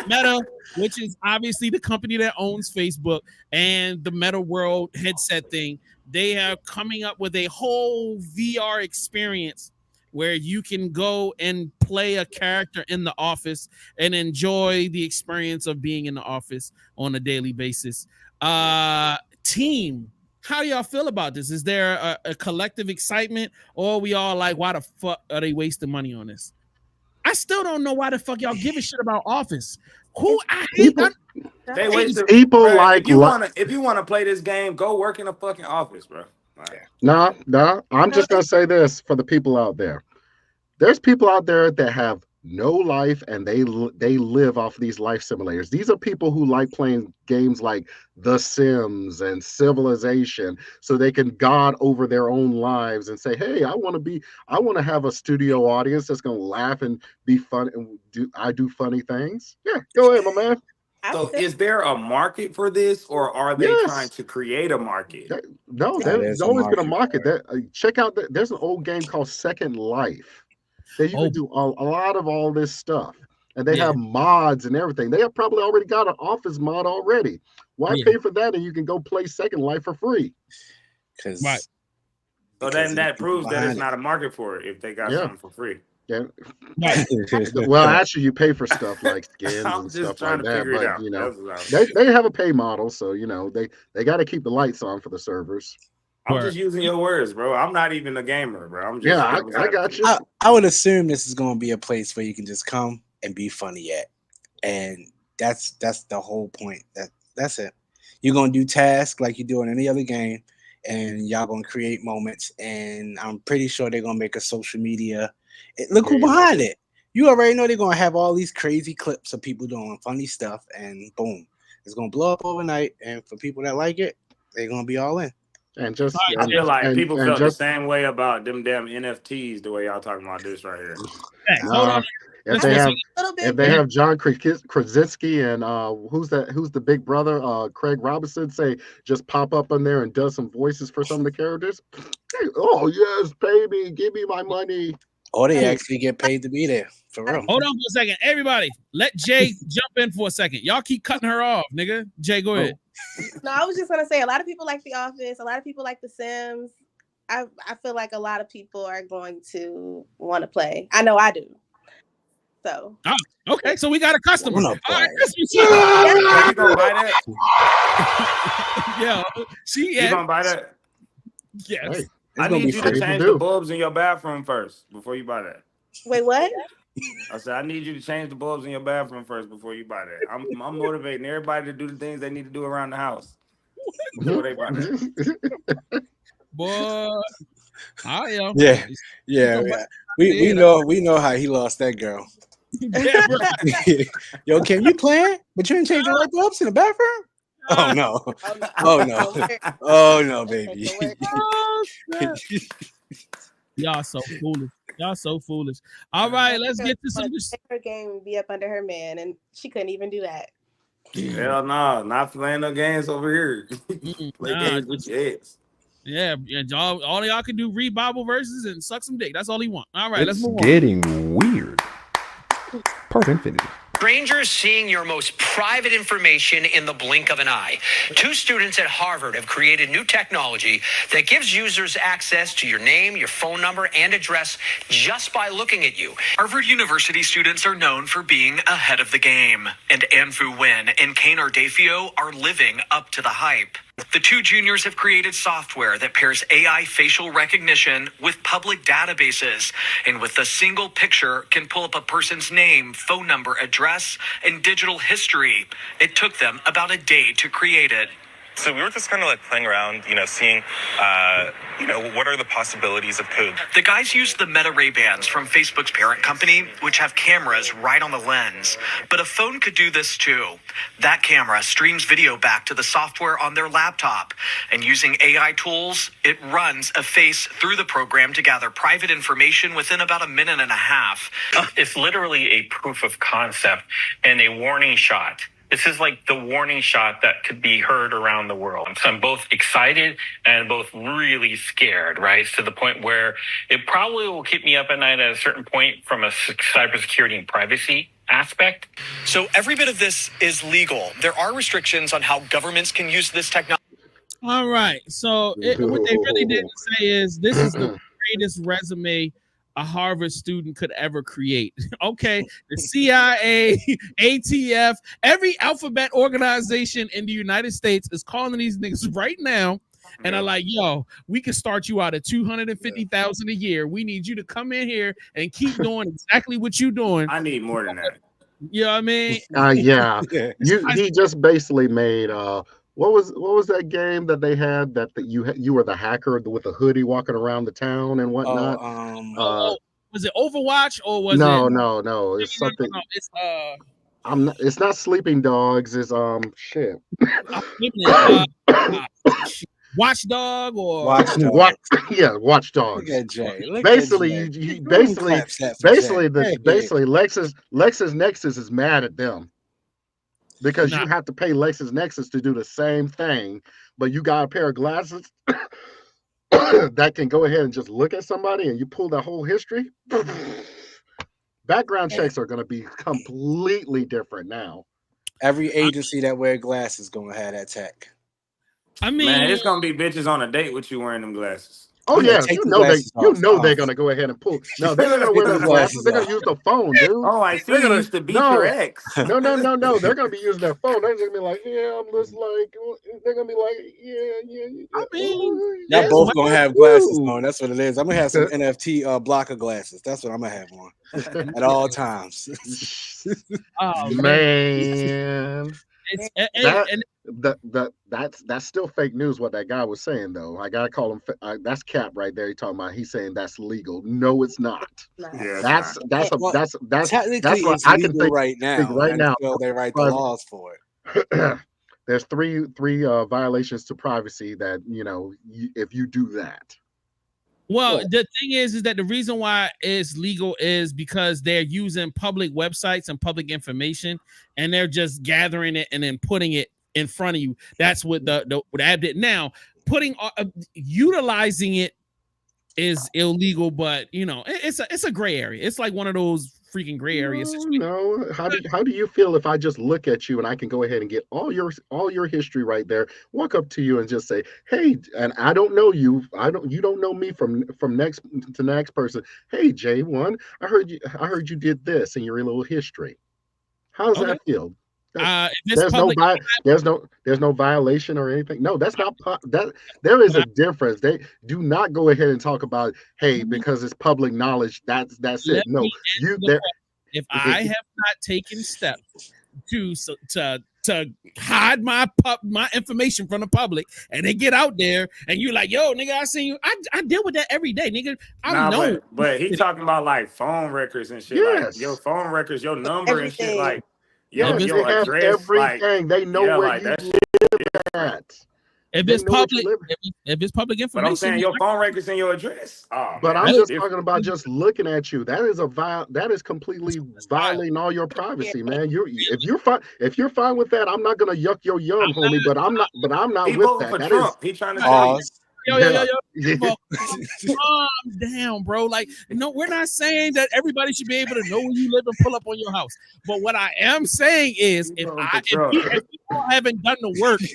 Meta, which is obviously the company that owns Facebook and the Meta World headset thing, they are coming up with a whole VR experience where you can go and play a character in the office and enjoy the experience of being in the office on a daily basis. Team, how do y'all feel about this? Is there a collective excitement, or are we all like, why the fuck are they wasting money on this? I still don't know why the fuck y'all give a shit about Office. I hate that. They wasted people, bro, like if you wanna play this game, go work in a fucking office, bro. No, I'm just gonna say this for the people out there. There's people out there that have no life and they live off these life simulators. These are people who like playing games like The Sims and Civilization so they can god over their own lives and say, hey, I want to have a studio audience that's gonna laugh and be fun and do funny things. Yeah, go ahead, my man. So is there a market for this, or are they trying to create a market? There's always been a market. Check out there's an old game called Second Life that you can do a lot of all this stuff. and they have mods and everything. They have probably already got an Office mod already. Why pay for that and you can go play Second Life for free? Because so then that proves that it's not a market for it if they got something for free. Yeah. Well, actually, you pay for stuff like skins and stuff like that, but you know, they have a pay model, so you know they got to keep the lights on for the servers. I'm just using your words, bro. I'm not even a gamer, bro. I'm just I got you. I would assume this is going to be a place where you can just come and be funny at, and that's the whole point. That's it. You're gonna do tasks like you do in any other game, and y'all gonna create moments, and I'm pretty sure they're gonna make a social media. Look who behind it. You already know they're gonna have all these crazy clips of people doing funny stuff, and boom, it's gonna blow up overnight. And for people that like it, they're gonna be all in. And just I feel like people felt the same way about them damn NFTs the way y'all talking about this right here. Hold on. If they have John Krasinski and who's the big brother, Craig Robinson, say just pop up in there and does some voices for some of the characters. Hey, oh yes, pay me, give me my money. Or they actually get paid to be there for real. Hold on for a second, everybody. Let Jay jump in for a second. Y'all keep cutting her off, nigga. Jay, go ahead. No, I was just gonna say a lot of people like The Office. A lot of people like The Sims. I feel like a lot of people are going to want to play. I know I do. So. Oh, okay, so we got a customer. All right, you gonna buy that? Yeah, you gonna buy that? Yes. Hey, I need you to change the bulbs in your bathroom first before you buy that. Wait, what? I said I need you to change the bulbs in your bathroom first before you buy that. I'm motivating everybody to do the things they need to do around the house before they buy that. Boy, I am. Yeah. We know how he lost that girl. Yo, Kim, you playing? But you didn't change the light bulbs in the bathroom? Oh no! Oh no, baby! Y'all so foolish. Y'all so foolish. All right, let's get to some. Her game would be up under her man, and she couldn't even do that. Hell no, not playing no games over here. Play games with your ex. Yeah, all y'all can do read Bible verses and suck some dick. That's all he want. All right, let's move on. It's getting weird. Part infinity. Strangers seeing your most private information in the blink of an eye. 2 students at Harvard have created new technology that gives users access to your name, your phone number, and address just by looking at you. Harvard University students are known for being ahead of the game, and Anfu Nguyen and Kane Ardafio are living up to the hype. The 2 juniors have created software that pairs AI facial recognition with public databases, and with a single picture can pull up a person's name, phone number, address, and digital history. It took them about a day to create it. So we were just kind of like playing around, seeing, what are the possibilities of code? The guys used the Meta Ray-Bans from Facebook's parent company, which have cameras right on the lens. But a phone could do this too. That camera streams video back to the software on their laptop. And using AI tools, it runs a face through the program to gather private information within about a minute and a half. It's literally a proof of concept and a warning shot. This is like the warning shot that could be heard around the world. So I'm both excited and both really scared, right? To the point where it probably will keep me up at night at a certain point from a cybersecurity and privacy aspect. So every bit of this is legal. There are restrictions on how governments can use this technology. All right. So what they really didn't say is this is the greatest resume a Harvard student could ever create. Okay, the CIA, ATF, every alphabet organization in the United States is calling these niggas right now and are like, yo, we can start you out at $250,000 a year. We need you to come in here and keep doing exactly what you're doing. I need more than that. You know what I mean? Yeah. He just basically made what was that game that they had that you were the hacker with a hoodie walking around the town and whatnot? Was it Overwatch or was no, it? No. It's something. No. It's It's not Sleeping Dogs. It's shit. Watchdog or Watchdog. Watchdog. Look at Jay. Basically, LexisNexis is mad at them. Because you have to pay LexisNexis to do the same thing, but you got a pair of glasses that can go ahead and just look at somebody and you pull their whole history. Background checks are going to be completely different now. Every agency that wear glasses is gonna have that tech. I mean, Man, it's gonna be bitches on a date with you wearing them glasses. Oh yeah, take you the know glasses off. they're gonna go ahead and pull. No, they're not gonna wear Take the the glasses. glasses They're gonna off. use the phone, dude. Oh, I see. They're You gonna used to beat your ex. No. They're gonna be using their phone. They're just gonna be like, yeah, I'm just like. They're gonna be like, yeah. I mean, Y'all both gonna have glasses on. That's what it is. I'm gonna have some NFT blocker glasses. That's what I'm gonna have on at all times. oh Man. It's That's still fake news. What that guy was saying, though, I gotta call him. That's cap right there. He's talking about. He's saying that's legal. No, it's not. Yeah, That's technically what it's I can legal think right now. right now. Until they write the laws for it. There's three violations to privacy that if you do that. Well, the thing is that the reason why it's legal is because they're using public websites and public information, and they're just gathering it and then putting it in front of you. That's what the app did. Now, utilizing it is illegal, but it's a gray area. It's like one of those freaking gray areas. No, how do you feel if I just look at you and I can go ahead and get all your history right there, walk up to you and just say, hey, and I don't know you, you don't know me from next to the next person. Hey, J1, I heard you did this in your little history. How does that feel? There's no violation or anything. No, that's not that. There is a difference. They do not go ahead and talk about, hey, because it's public knowledge. That's it. No, if I have not taken steps to hide my information from the public, and they get out there, and you're like, yo, nigga, I seen you. I deal with that every day, nigga. I know. But he talking about like phone records and shit. Yes. Like your phone records, your number and shit. Like. Yes, your they have address, everything. They know where like you that live at. If it's public, if it's public information, but I'm saying your phone records and your address. But I'm just talking about just looking at you. That is completely violating all your privacy, man. If you're fine with that, I'm not gonna yuck your yum, homie. But I'm not he with voting that. For Trump. He trying to tell you. Yo. Calm down, bro. Like, no, we're not saying that everybody should be able to know where you live and pull up on your house. But what I am saying is, if you haven't done the work to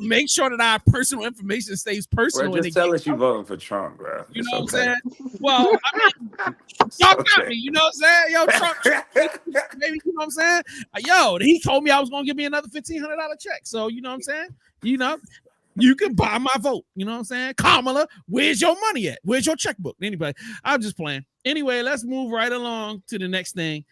make sure that our personal information stays personal, Well, just tell us you voting for Trump, bro. You know what I'm saying? Well, I mean, y'all got me. You know what I'm saying? Yo, Trump, maybe, you know what I'm saying? Yo, he told me I was gonna give me another $1,500 check. So you know what I'm saying? You can buy my vote. You know what I'm saying? Kamala, where's your money at? Where's your checkbook? Anybody? I'm just playing. Anyway, let's move right along to the next thing.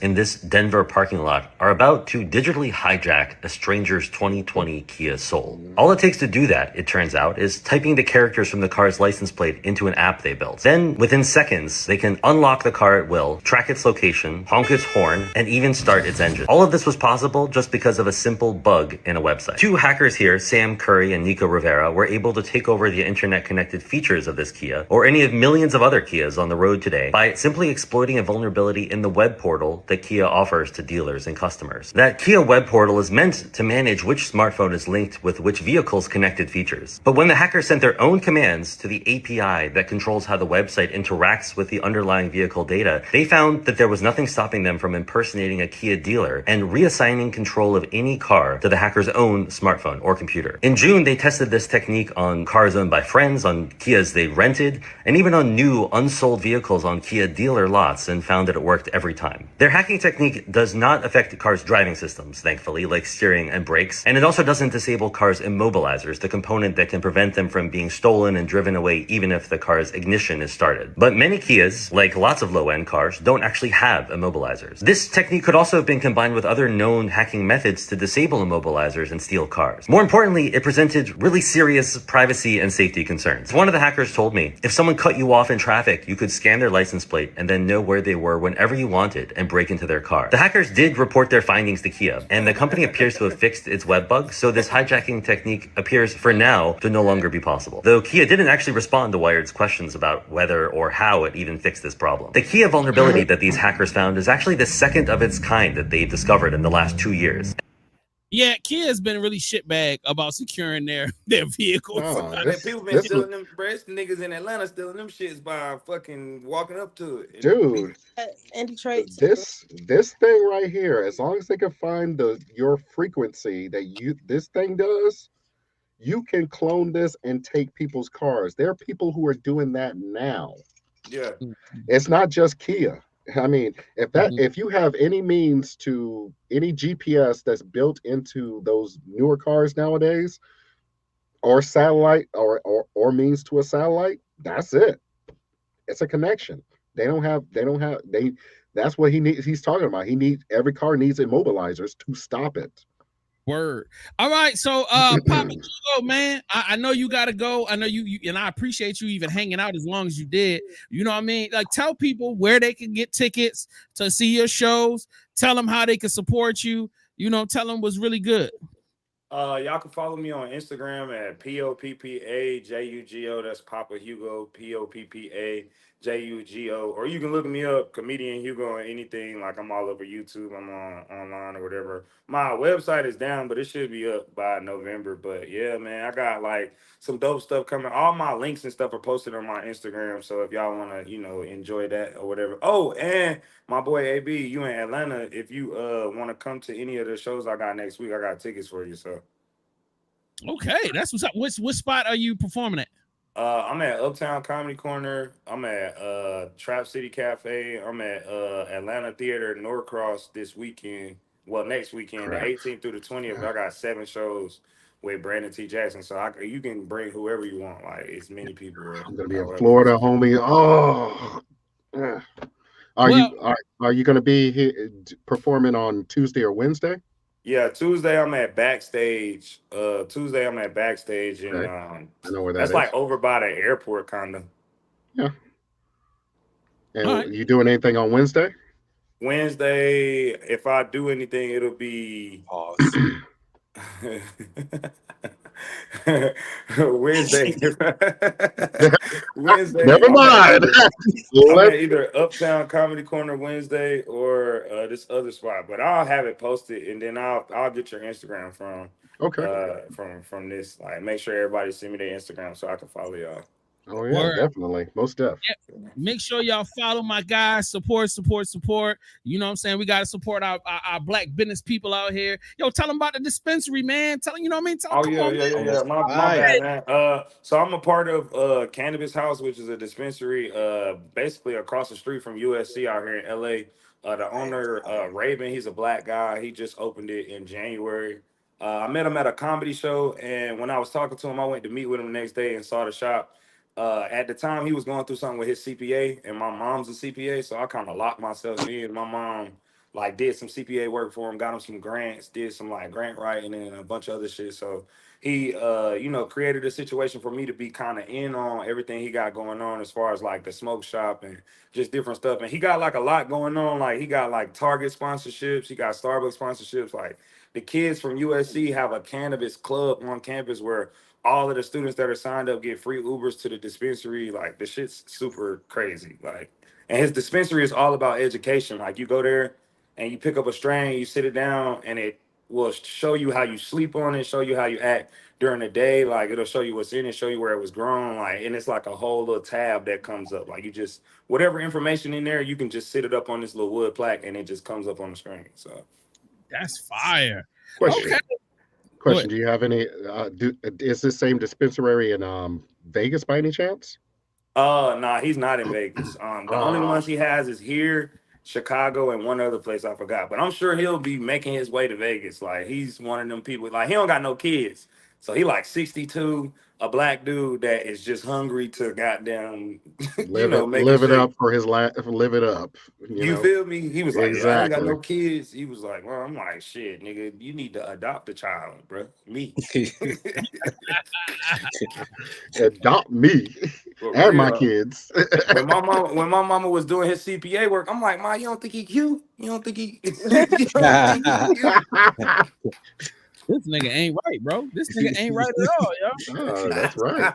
In this Denver parking lot are about to digitally hijack a stranger's 2020 Kia Soul. All it takes to do that, it turns out, is typing the characters from the car's license plate into an app they built. Then, within seconds, they can unlock the car at will, track its location, honk its horn, and even start its engine. All of this was possible just because of a simple bug in a website. Two hackers here, Sam Curry and Nico Rivera, were able to take over the internet-connected features of this Kia, or any of millions of other Kias on the road today, by simply exploiting a vulnerability in the web portal that Kia offers to dealers and customers. That Kia web portal is meant to manage which smartphone is linked with which vehicle's connected features. But when the hackers sent their own commands to the API that controls how the website interacts with the underlying vehicle data, they found that there was nothing stopping them from impersonating a Kia dealer and reassigning control of any car to the hacker's own smartphone or computer. In June, they tested this technique on cars owned by friends, on Kias they rented, and even on new unsold vehicles on Kia dealer lots, and found that it worked every time. Their hacking technique does not affect the car's driving systems, thankfully, like steering and brakes, and it also doesn't disable cars' immobilizers, the component that can prevent them from being stolen and driven away even if the car's ignition is started. But many Kias, like lots of low-end cars, don't actually have immobilizers. This technique could also have been combined with other known hacking methods to disable immobilizers and steal cars. More importantly, it presented really serious privacy and safety concerns. One of the hackers told me, if someone cut you off in traffic, you could scan their license plate and then know where they were whenever you wanted and break into their car. The hackers did report their findings to Kia, and the company appears to have fixed its web bug, so this hijacking technique appears for now to no longer be possible. Though Kia didn't actually respond to Wired's questions about whether or how it even fixed this problem. The Kia vulnerability that these hackers found is actually the second of its kind that they've discovered in the last 2 years. Yeah, Kia has been really shitbag about securing their vehicles. People been stealing them breast niggas in Atlanta stealing them shits by fucking walking up to it. Dude, in Detroit. this thing right here, as long as they can find your frequency that this thing does, you can clone this and take people's cars. There are people who are doing that now. Yeah. It's not just Kia. I mean, if you have any means to any GPS that's built into those newer cars nowadays, or satellite, or means to a satellite, that's it. It's a connection. That's what he's talking about. Every car needs immobilizers to stop it. Word. All right, so Papa Hugo, man, I know you gotta go. I know you and I appreciate you even hanging out as long as you did. You know what I mean? Like, tell people where they can get tickets to see your shows. Tell them how they can support you. You know, tell them what's really good. Y'all can follow me on Instagram at POPPAJUGO. That's Papa Hugo, POPPAJUGO. Or you can look me up, Comedian Hugo, or anything. Like, I'm all over YouTube. I'm online or whatever. My website is down, but it should be up by November. But yeah, man, I got like some dope stuff coming. All my links and stuff are posted on my Instagram. So if y'all want to, enjoy that or whatever. Oh, and my boy AB, you in Atlanta, if you want to come to any of the shows I got next week, I got tickets for you. So okay, that's what's up. What spot are you performing at? I'm at Uptown Comedy Corner. I'm at Trap City Cafe. I'm at Atlanta Theater Norcross this weekend. Well, next weekend, the 18th through the 20th. I got 7 shows with Brandon T. Jackson. So you can bring whoever you want. Like, it's many people. I'm gonna be in Florida, homie. Oh. Are you going to be here performing on Tuesday or Wednesday? Yeah, Tuesday I'm at Backstage. And okay. I know where that's like over by the airport, kind of. Yeah. And you doing anything on Wednesday? Wednesday, if I do anything, it'll be Wednesday. Never mind. I'm at either Uptown Comedy Corner Wednesday or this other spot, but I'll have it posted, and then I'll get your Instagram from from this. Like, make sure everybody send me their Instagram so I can follow y'all. Oh yeah, definitely, most definitely. Yeah. Make sure y'all follow my guys. Support. You know what I'm saying? We gotta support our black business people out here. Yo, tell them about the dispensary, man. Tell them, you know what I mean? Tell them, yeah. My bad, man. So I'm a part of Cannabis House, which is a dispensary basically across the street from USC out here in LA. The owner, Raven, he's a black guy. He just opened it in January. I met him at a comedy show, and when I was talking to him, I went to meet with him the next day and saw the shop. At the time, he was going through something with his CPA, and my mom's a CPA, so I kind of locked myself in. My mom did some CPA work for him, got him some grants, did some grant writing and a bunch of other shit. So he created a situation for me to be kind of in on everything he got going on as far as the smoke shop and just different stuff. And he got a lot going on. He got Target sponsorships, he got Starbucks sponsorships. The kids from USC have a cannabis club on campus where all of the students that are signed up get free Ubers to the dispensary. The shit's super crazy. And his dispensary is all about education. You go there and you pick up a strain, you sit it down, and it will show you how you sleep on it, show you how you act during the day. It'll show you what's in it, show you where it was grown. And it's a whole little tab that comes up. You just, whatever information in there, you can just sit it up on this little wood plaque and it just comes up on the screen. So that's fire. Question. Okay. Question: do you have any? Is this same dispensary in Vegas by any chance? Nah, he's not in Vegas. The only ones he has is here, Chicago, and one other place I forgot. But I'm sure he'll be making his way to Vegas. He's one of them people. He don't got no kids, so he 62, a black dude that is just hungry to goddamn live it up for his life. Live it up. You feel me? He was exactly. I ain't got no kids. He was well, I'm shit, nigga, you need to adopt a child, bro. Me. Adopt me and my kids. when my mama was doing his CPA work, I'm Ma, you don't think he cute? You don't think he This nigga ain't right, bro. This nigga ain't right at all, yo. That's right.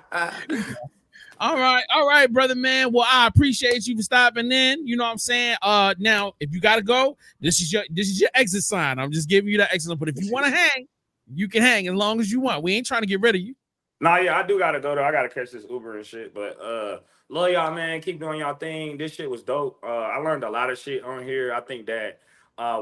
All right, brother man. Well, I appreciate you for stopping in. You know what I'm saying? Now if you gotta go, this is your exit sign. I'm just giving you that exit. But if you want to hang, you can hang as long as you want. We ain't trying to get rid of you. Nah, yeah, I do gotta go though. I gotta catch this Uber and shit. But love y'all, man. Keep doing y'all thing. This shit was dope. I learned a lot of shit on here. I think that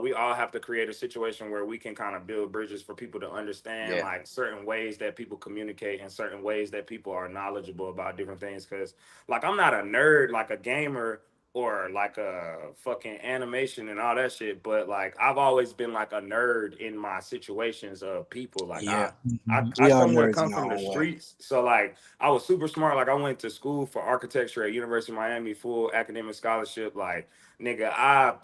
we all have to create a situation where we can kind of build bridges for people to understand like certain ways that people communicate and certain ways that people are knowledgeable about different things. Cause like I'm not a nerd, like a gamer or like a fucking animation and all that shit, but like I've always been like a nerd in my situations of people. Like I We all somewhat nerds come in our from the own way. streets, so like I was super smart. Like I went to school for architecture at University of Miami, full academic scholarship. Like nigga, I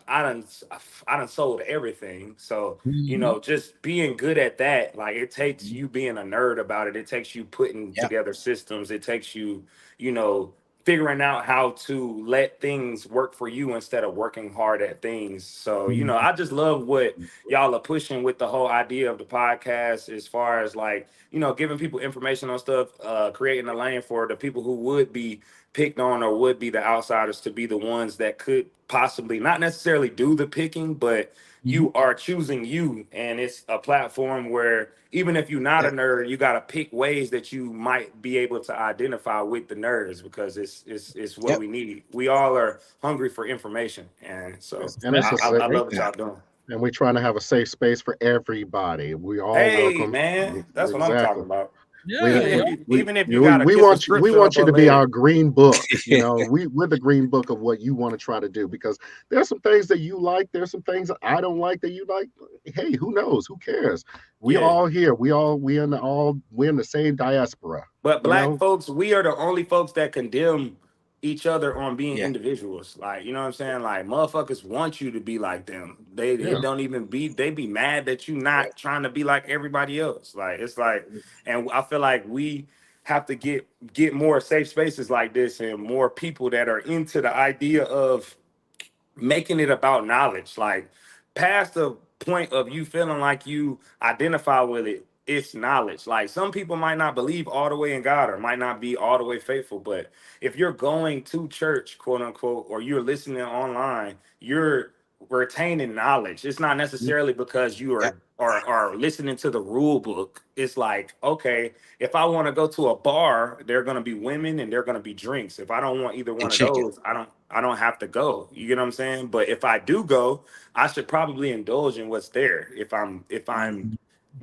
done sold everything. So you know, just being good at that, like it takes you being a nerd about it. It takes you putting together systems. It takes you, you know, figuring out how to let things work for you instead of working hard at things. So, you know, I just love what y'all are pushing with the whole idea of the podcast as far as like, you know, giving people information on stuff, creating a lane for the people who would be picked on or would be the outsiders to be the ones that could possibly not necessarily do the picking, but you are choosing you. And it's a platform where even if you're not a nerd, you got to pick ways that you might be able to identify with the nerds because it's what we need. We all are hungry for information. And so And it's I love what y'all doing. And we're trying to have a safe space for everybody. We all Hey, welcome. man, that's what I'm talking about. Even if you got to kiss a we scripture want up you a to be leg. our green book. You know, we're the green book of what you want to try to do because there's some things that you like. There's some things that I don't like that you like. Hey, who knows? Who cares? We all here. We in the same diaspora. But black folks, we are the only folks that condemn each other on being individuals. Like, you know what I'm saying? Like motherfuckers want you to be like them. It don't even be, they be mad that you not trying to be like everybody else. Like it's like, and I feel like we have to get more safe spaces like this and more people that are into the idea of making it about knowledge. Like past the point of you feeling like you identify with it, it's knowledge. Like some people might not believe all the way in God or might not be all the way faithful, but if you're going to church, quote unquote, or you're listening online, you're retaining knowledge. It's not necessarily because you are listening to the rule book. It's like, okay, if I want to go to a bar, there are going to be women and there are going to be drinks. If I don't want either one of those, I don't have to go. You get what I'm saying? But if I do go, I should probably indulge in what's there if I'm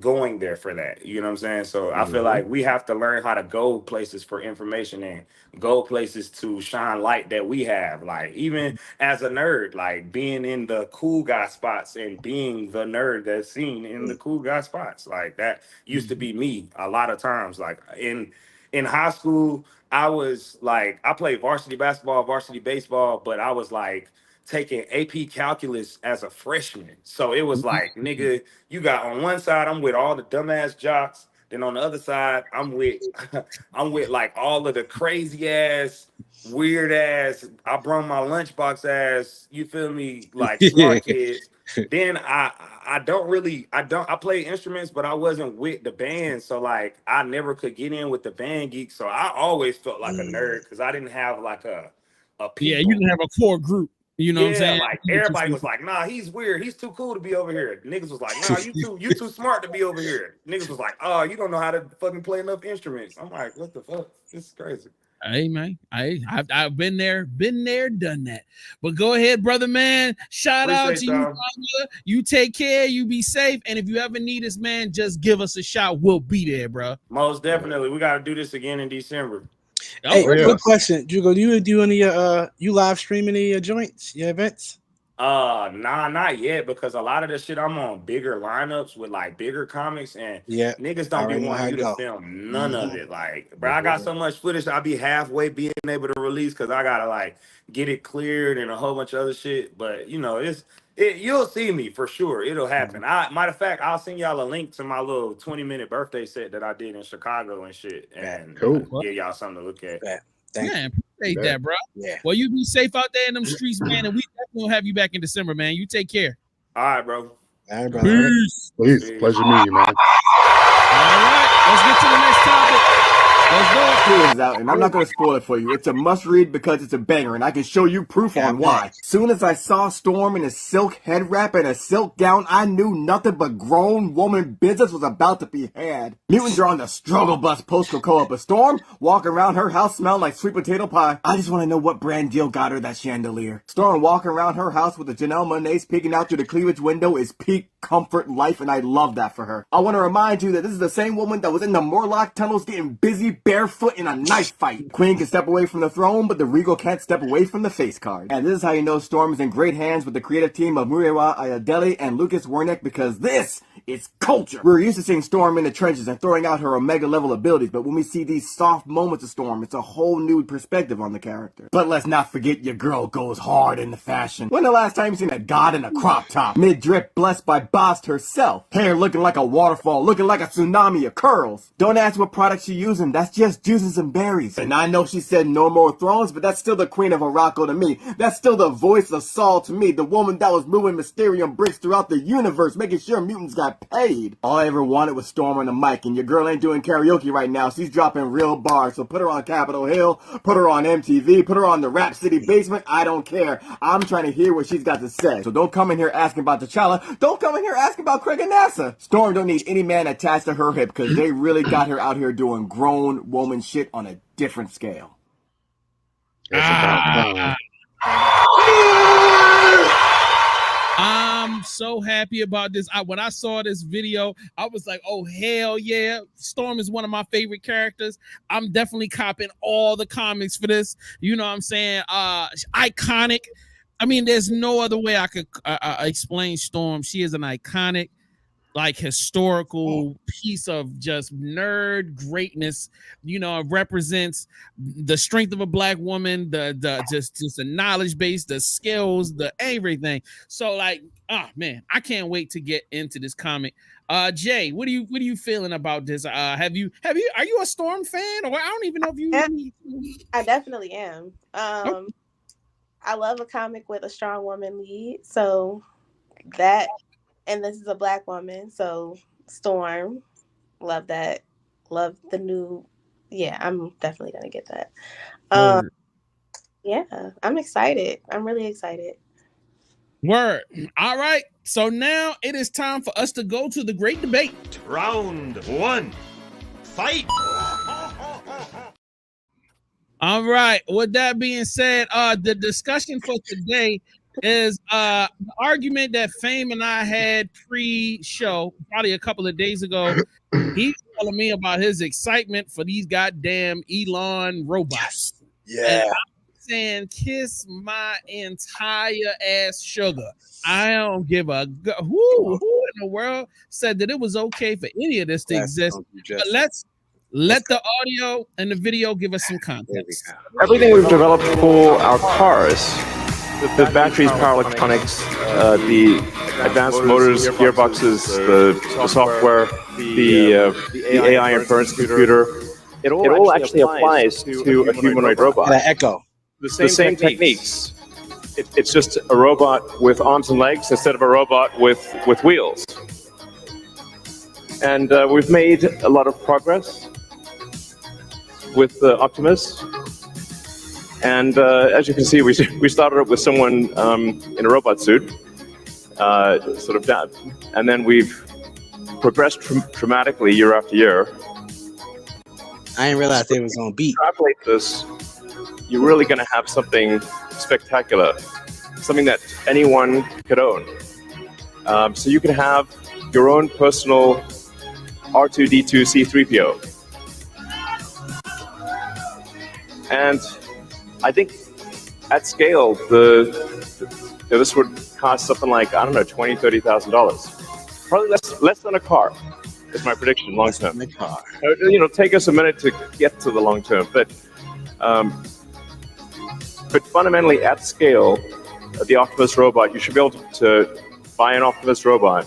going there for that. You know what I'm saying? So I feel like we have to learn how to go places for information and go places to shine light that we have. Like even as a nerd, like being in the cool guy spots and being the nerd that's seen in the cool guy spots. Like that used to be me a lot of times. Like in high school, I was like, I played varsity basketball, varsity baseball, but I was like taking AP calculus as a freshman. So it was like, nigga, you got on one side, I'm with all the dumbass jocks. Then on the other side, I'm with I'm with like all of the crazy ass, weird ass, I brought my lunchbox ass, you feel me, like smart kids. Then I play instruments, but I wasn't with the band. So like I never could get in with the band geeks. So I always felt like a nerd because I didn't have like a people. Yeah, you didn't have a core group. You know what I'm saying? Like everybody was like, nah, he's weird. He's too cool to be over here. Niggas was like, nah, you too smart to be over here. Niggas was like, oh, you don't know how to fucking play enough instruments. I'm like, what the fuck? This is crazy. Hey man, I've been there, done that. But go ahead, brother man. Shout out to you, brother. You take care, you be safe. And if you ever need us, man, just give us a shout. We'll be there, bro. Most definitely. We gotta do this again in December. Hey, quick question, Jugo. Do you do any you live stream any joints, your events? Nah, not yet, because a lot of the shit I'm on bigger lineups with like bigger comics, and niggas don't be wanting you to film none of it. Like, bro, I got so much footage I'll be halfway being able to release because I gotta like get it cleared and a whole bunch of other shit. But you know, you'll see me for sure. It'll happen. Matter of fact, I'll send y'all a link to my little 20-minute birthday set that I did in Chicago and shit, and give y'all something to look at. Man, appreciate that, bro. Yeah. Well, you be safe out there in them streets, man, and we definitely will have you back in December, man. You take care. All right, bro. All right, bro. Peace. Please, pleasure meeting you, man. All right, let's get to the next topic. Let's go. feelings out, and I'm not gonna spoil it for you. It's a must-read because it's a banger, and I can show you proof on why. Soon as I saw Storm in a silk head wrap and a silk gown, I knew nothing but grown woman business was about to be had. Mutants are on the struggle bus post-Cocoa, but Storm walking around her house smelling like sweet potato pie. I just want to know what brand deal got her that chandelier. Storm walking around her house with a Janelle Monáe's peeking out through the cleavage window is peak comfort life, and I love that for her. I want to remind you that this is the same woman that was in the Morlock tunnels getting busy barefoot in a knife fight. Queen can step away from the throne, but the Regal can't step away from the face card. And this is how you know Storm is in great hands with the creative team of Muriwa Ayadeli and Lucas Wernick, because this is culture. We're used to seeing Storm in the trenches and throwing out her Omega level abilities, but when we see these soft moments of Storm, it's a whole new perspective on the character. But let's not forget your girl goes hard in the fashion. When the last time you seen a god in a crop top? Mid-drip blessed by Bast herself. Hair looking like a waterfall, looking like a tsunami of curls. Don't ask what product she's using, that's just juices and berries. And I know she said no more thrones, but that's still the queen of Morocco to me. That's still the voice of Saul to me, the woman that was moving Mysterium bricks throughout the universe, making sure mutants got paid. All I ever wanted was Storm on the mic, and your girl ain't doing karaoke right now. She's dropping real bars, so put her on Capitol Hill, put her on MTV, put her on the Rap City basement. I don't care. I'm trying to hear what she's got to say. So don't come in here asking about T'Challa. Don't come in here asking about Craig and NASA. Storm don't need any man attached to her hip, because they really got her out here doing grown woman shit on a different scale. It's about I'm so happy about this. When I saw this video, I was like, oh, hell yeah. Storm is one of my favorite characters. I'm definitely copping all the comics for this. You know what I'm saying? Iconic. I mean, there's no other way I could explain Storm. She is an iconic, like, historical piece of just nerd greatness. You know, it represents the strength of a black woman, the just the knowledge base, the skills, the everything. So, like, oh man, I can't wait to get into this comic. Jay, what are you feeling about this? Are you a Storm fan, or I don't even know if you? I definitely am. I love a comic with a strong woman lead, so that. And this is a black woman, so Storm, love that. Love the new. Yeah, I'm definitely gonna get that. Yeah, I'm excited. I'm really excited. Word. All right. So now it is time for us to go to the great debate. Round one. Fight. All right. With that being said, the discussion for today is the argument that Fame and I had pre-show, probably a couple of days ago. He's telling me about his excitement for these goddamn Elon robots. Yeah. And I'm saying, kiss my entire ass sugar. I don't give a who in the world said that it was okay for any of this to exist. But let's let the audio and the video give us some context. Everything we've developed for our cars, the batteries, power electronics, the advanced motors, gearboxes, the software, the AI inference computer, it all actually applies to a humanoid robot. That echo. The same techniques. It's just a robot with arms and legs instead of a robot with wheels. And we've made a lot of progress with Optimus. And as you can see, we started with someone in a robot suit, sort of that, and then we've progressed dramatically year after year. I didn't realize they was on beat. Extrapolate this, you're really going to have something spectacular, something that anyone could own. So you can have your own personal R2-D2 C-3PO. And I think at scale, this would cost something like, I don't know, $20,000, $30,000. Probably less than a car, is my prediction, long term. You know, take us a minute to get to the long term, but fundamentally at scale, the Optimus robot, you should be able to buy an Optimus robot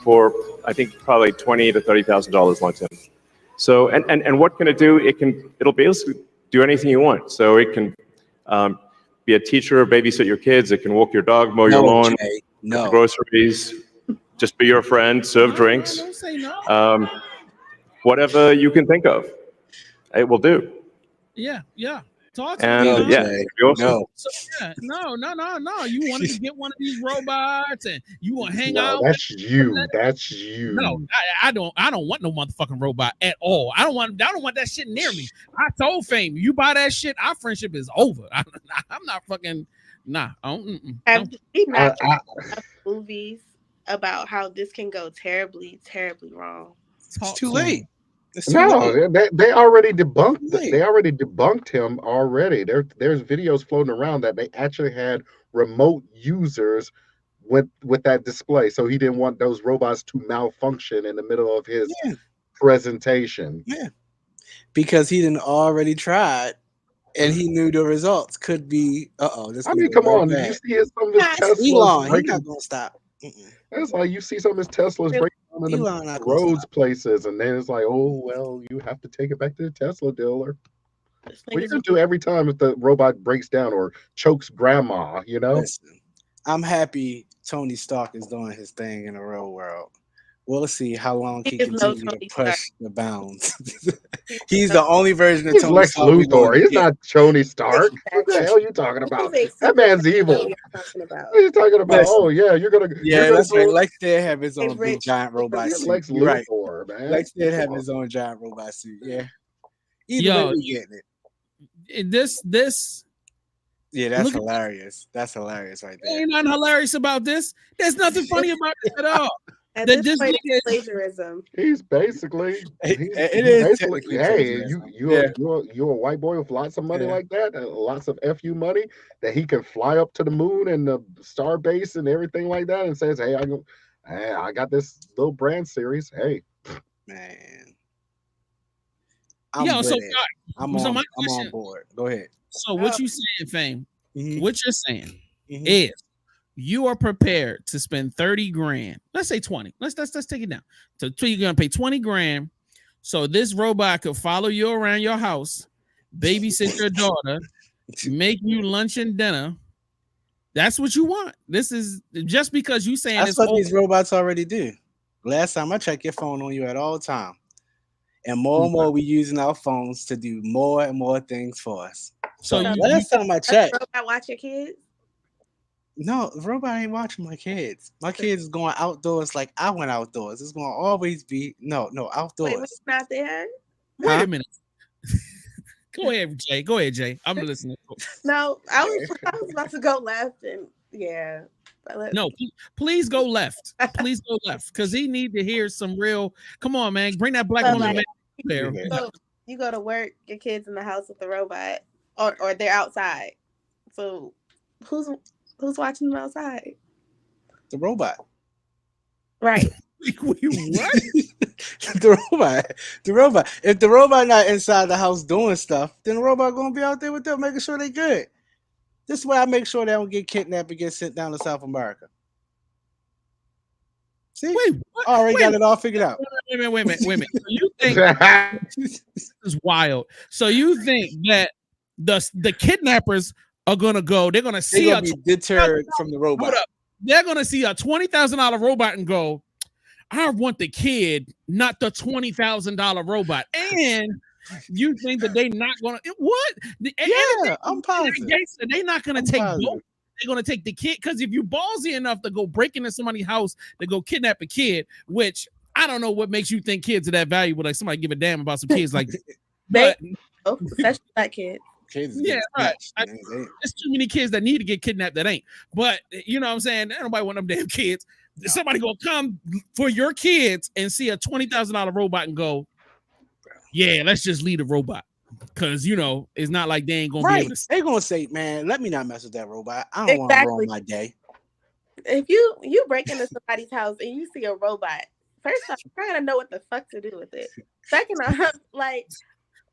for, I think, probably $20,000 to $30,000 long term. So, and what can it do? It'll basically do anything you want. So it can be a teacher, babysit your kids. It can walk your dog, mow your lawn, get groceries, just be your friend, serve drinks, whatever you can think of. it will do. Yeah. Talk to And me. No, yeah, Jay, you also- no. So, yeah, no. You wanted to get one of these robots, and you want to hang No, out. that's you. That's you. No, I don't want no motherfucking robot at all. I don't want that shit near me. I told Fame, you buy that shit, our friendship is over. I'm not fucking nah. Have we not I- movies about how this can go terribly, terribly wrong? It's too late. It's too No, late. they already debunked. Late. They already debunked him already. There's videos floating around that they actually had remote users with that display, so he didn't want those robots to malfunction in the middle of his presentation. Yeah, because he didn't already tried, and he knew the results could be. This. I mean, come on. You see some of his Teslas Elon, he's breaking. not gonna stop. It's like you see some of his Teslas breaking down in Elon the not gonna roads places, and then it's like, oh well, you have to take it back to the Tesla dealer. What are you gonna do every time if the robot breaks down or chokes grandma? You know. Listen, I'm happy Tony Stark is doing his thing in the real world. We'll see how long he is no continues to Tony push Stark. the bounds. He's the only version of He's Tony Lex Stark we're Luthor. gonna He's get. not Tony Stark. What the hell are you talking about? That man's evil. What you're talking about. What are you talking about? Listen. Oh yeah, you're gonna That's right. go. Lex did have his own big Rich. giant robot You're suit. Lex You're right. Luthor, man. Lex did have Come his on. own giant robot suit. Yeah. Either Yo, way, we getting it. This Yeah, that's look- hilarious. That's hilarious right there. ain't nothing hilarious about this. There's nothing funny about this at all. At That this this point, nigga is- it's plagiarism. He's basically. It is basically. technically Hey, plagiarism. you're a white boy with lots of money Yeah. like that, and lots of FU money that he can fly up to the moon and the star base and everything like that, and says, "Hey, I got this little brand series. Hey, Man. I'm Yo, with so it. I'm so my on question- board. Go ahead. So what you saying, Fame? Mhm. What you're saying Mhm. is you are prepared to spend 30 grand. Let's say 20. Let's take it down. So you're gonna pay 20 grand. So this robot could follow you around your house, babysit your daughter, make you lunch and dinner. That's what you want. This is just because you saying That's it's what old. these robots already do. Last time I checked, your phone on you at all time. And more we using our phones to do more and more things for us. So So last time I checked, Robot watch your kids. no, the robot ain't watching my kids. My kids is going outdoors like I went outdoors. It's going to always be no Wait, outdoors. was not there? Wait a minute. Go ahead, Jay. Go ahead, Jay. I'm listening. No, I was about to go left, and yeah. No, please go left. Please go left, because he need to hear some real. Come on, man, bring that black So, woman like, back there. So you go to work, your kids in the house with the robot, or they're outside. So who's watching them outside? The robot. Right. What? The robot. If the robot not inside the house doing stuff, then the robot gonna be out there with them, making sure they good. This is why I make sure they don't get kidnapped and get sent down to South America. See, Wait, what? already got it all figured out. Wait a minute. So you think this is wild? So you think that the kidnappers are gonna go? They're gonna see They're gonna be deterred from the robot. Hold up. They're gonna see a $20,000 robot and go, I want the kid, not the $20,000 robot. And you think that they not gonna what? Yeah, I'm positive. They're not gonna take both. They're gonna take the kid, because if you ballsy enough to go break into somebody's house to go kidnap a kid, which I don't know what makes you think kids are that valuable. Like somebody give a damn about some kids like that. But especially black kids. Yeah, right. There's too many kids that need to get kidnapped that ain't. But you know what I'm saying? Ain't nobody want them damn kids. No. Somebody gonna come for your kids and see a $20,000 robot and go, yeah, let's just leave the robot. Because you know, it's not like they ain't gonna be able to. They're gonna say, man, let me not mess with that robot. I don't want to ruin my day. If you break into somebody's house and you see a robot, first off, you're gonna know what the fuck to do with it. Second off, like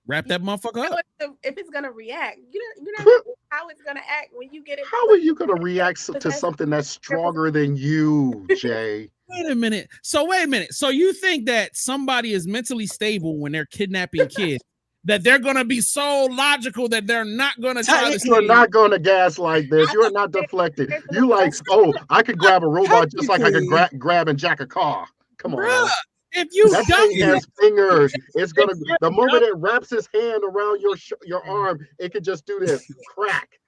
wrap that motherfucker up. If it's gonna react, you don't know how it's gonna act when you get it. How are you gonna react to something that's stronger than you, Jay? Wait a minute. So you think that somebody is mentally stable when they're kidnapping kids? That they're gonna be so logical that they're not gonna try to. You're not gonna gaslight this. You're not deflected. You like, oh, I could grab a robot just like I could grab and jack a car. Come on. Bruh, If you That don't, thing has fingers. It's gonna. The moment it wraps its hand around your arm, it can just do this. Crack.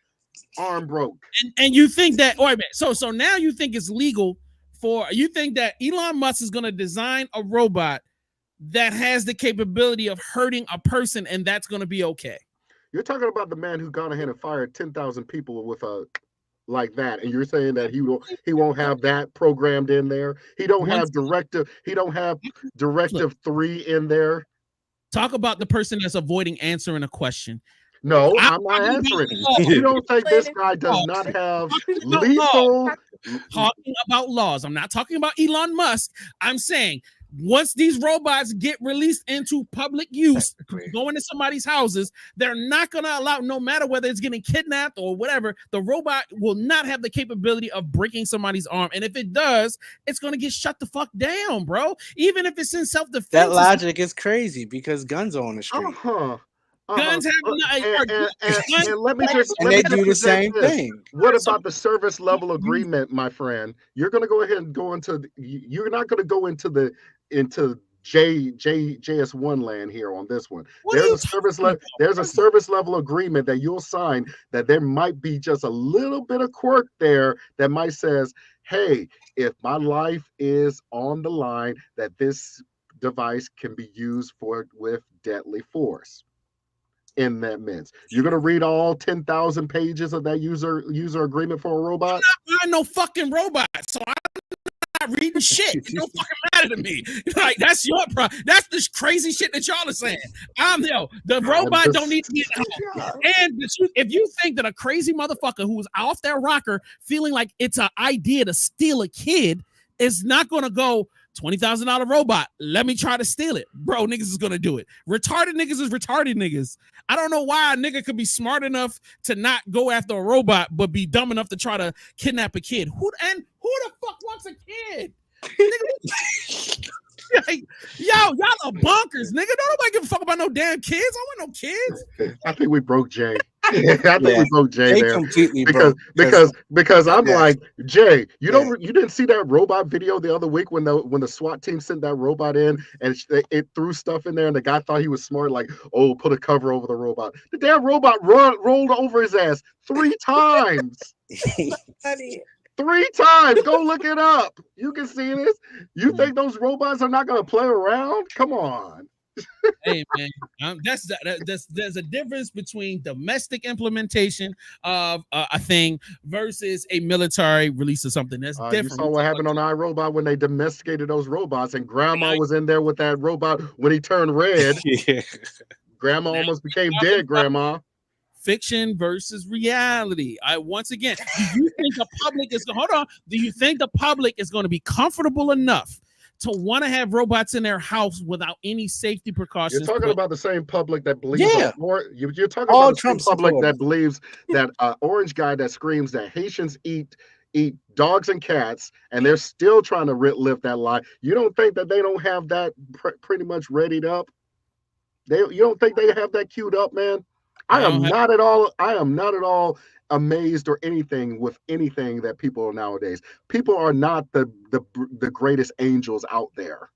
Arm broke. And you think that? Wait a minute. So now you think it's legal for you think that Elon Musk is going to design a robot that has the capability of hurting a person, and that's going to be okay? You're talking about the man who gone ahead and fired 10,000 people with a like that, and you're saying that he won't have that programmed in there. He don't have directive 3 in there. Talk about the person that's avoiding answering a question. No, I'm not answering. You don't think this guy does not have lethal? Talking about laws. I'm not talking about Elon Musk. I'm saying once these robots get released into public use, go into somebody's houses, they're not going to allow, no matter whether it's getting kidnapped or whatever, the robot will not have the capability of breaking somebody's arm. And if it does, it's going to get shut the fuck down, bro. Even if it's in self-defense. That logic is crazy because guns are on the street. Guns have and let me just and they do the same thing. What about the service level agreement, my friend? You're going to go ahead and go into. You're not going to go into JS1 land here on this one. There's a service level agreement that you'll sign that there might be just a little bit of quirk there that might says, hey, if my life is on the line, that this device can be used with deadly force. In that means you're gonna read all 10,000 pages of that user agreement for a robot. I'm not buying no fucking robot, so I'm not reading shit. It don't fucking matter to me. Like that's your problem. That's this crazy shit that y'all are saying. The robot don't need to be in the house. And if you think that a crazy motherfucker who's off their rocker feeling like it's an idea to steal a kid is not gonna go $20,000 robot. Let me try to steal it. Bro, niggas is gonna do it. Retarded niggas is retarded niggas. I don't know why a nigga could be smart enough to not go after a robot, but be dumb enough to try to kidnap a kid. Who the fuck wants a kid? Like, y'all are bonkers, nigga. Don't nobody give a fuck about no damn kids. I want no kids. I think we broke Jay. I think we broke Jay there completely because I'm like, Jay, you didn't see that robot video the other week when the SWAT team sent that robot in and it threw stuff in there and the guy thought he was smart, like, oh, put a cover over the robot. The damn robot rolled over his ass 3 times. 3 times. Go look it up. You can see this. You think those robots are not going to play around? Come on. Hey man, there's a difference between domestic implementation of a thing versus a military release of something. That's different. You saw what happened on iRobot when they domesticated those robots, and Grandma was in there with that robot when he turned red. Grandma almost became dead. Grandma. Fiction versus reality. Once again, do you think the public is do you think the public is going to be comfortable enough to want to have robots in their house without any safety precautions? You're talking about the same public that believes you're talking all about the same public that believes that orange guy that screams that Haitians eat dogs and cats, and they're still trying to live that lie. You don't think that they don't have that pretty much readied up? You don't think they have that queued up, man? I am not at all amazed or anything with anything that people are nowadays. People are not the greatest angels out there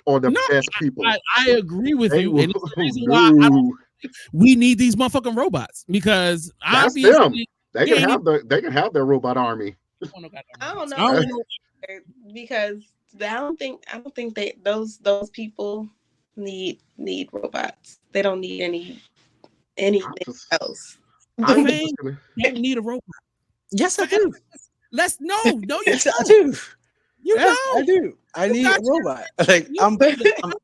or the best people. I agree with you. And it's the reason why I don't think we need these motherfucking robots, because that's them. They can have their robot army. I don't know because I don't think those people need robots. They don't need anything else. I don't need a robot. Yes, I do. No, you yes, don't. I do. You yes, don't. I do. I need a robot. Like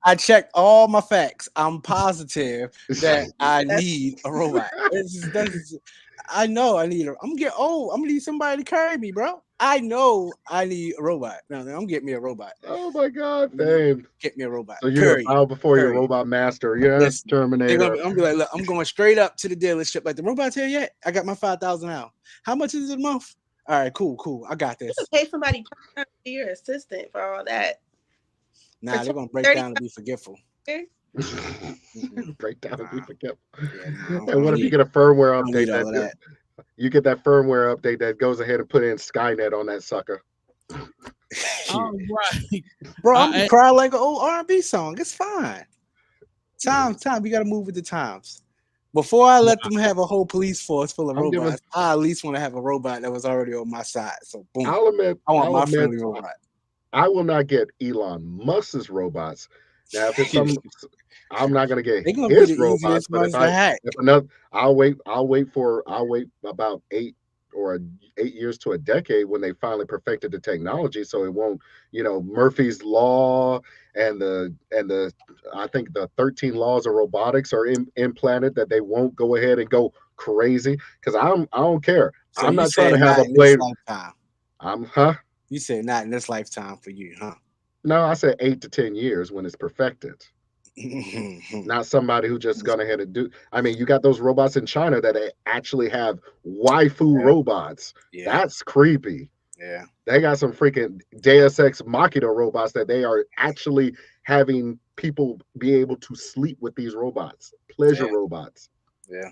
I checked all my facts. I'm positive that I need a robot. I know I need I'm getting old. I'm gonna need somebody to carry me, bro. I know I need a robot. Now I'm getting me a robot. Oh my god, babe. Get me a robot. So you're out before your robot master. Yes, Terminator. I'm be like, look, I'm going straight up to the dealership. Like, the robot's here yet? I got my 5,000 out. How much is it a month? All right, cool. I got this. You can pay somebody to be your assistant for all that. Nah, they're gonna break down and be forgetful. Break down and be forgetful. And what if you get a firmware update? You get that firmware update that goes ahead and put in Skynet on that sucker. All right, Bro, I'm and- crying like an old R&B song. It's fine. Time. You gotta move with the times. Before I let them have a whole police force full of I'm giving- robots, I at least want to have a robot that was already on my side. So boom, I'll admit, I want my admit, friendly robot. I will not get Elon Musk's robots. Now, if it's some, I'm not gonna get They're gonna his be the robots. easiest But ones to hack. if another, I'll wait about 8 years to a decade when they finally perfected the technology, so it won't, Murphy's law and the I think the 13 laws of robotics are implanted, that they won't go ahead and go crazy, because I don't care. So I'm you not trying to saying have not a in this blade. lifetime. You say not in this lifetime for you, huh? No, I said 8 to 10 years when it's perfected. Not somebody who just gone ahead and do. I mean, you got those robots in China that actually have waifu robots. Yeah. That's creepy. Yeah. They got some freaking Deus Ex Machina robots that they are actually having people be able to sleep with these robots. Pleasure robots. Yeah.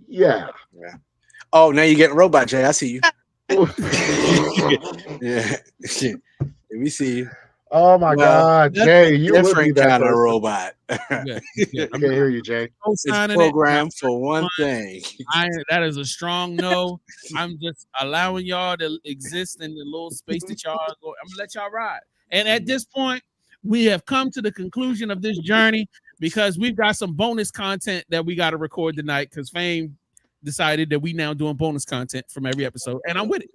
Yeah. Yeah. Oh, now you're getting robot, Jay. I see you. Yeah. We see you. Oh my God, that's Jay, a you would be different that kind of person. robot. I can't hear you, Jay. It's programmed for one thing. That is a strong no. I'm just allowing y'all to exist in the little space that y'all go. I'm gonna let y'all ride. And at this point, we have come to the conclusion of this journey because we've got some bonus content that we got to record tonight because Fame decided that we now doing bonus content from every episode, and I'm with it.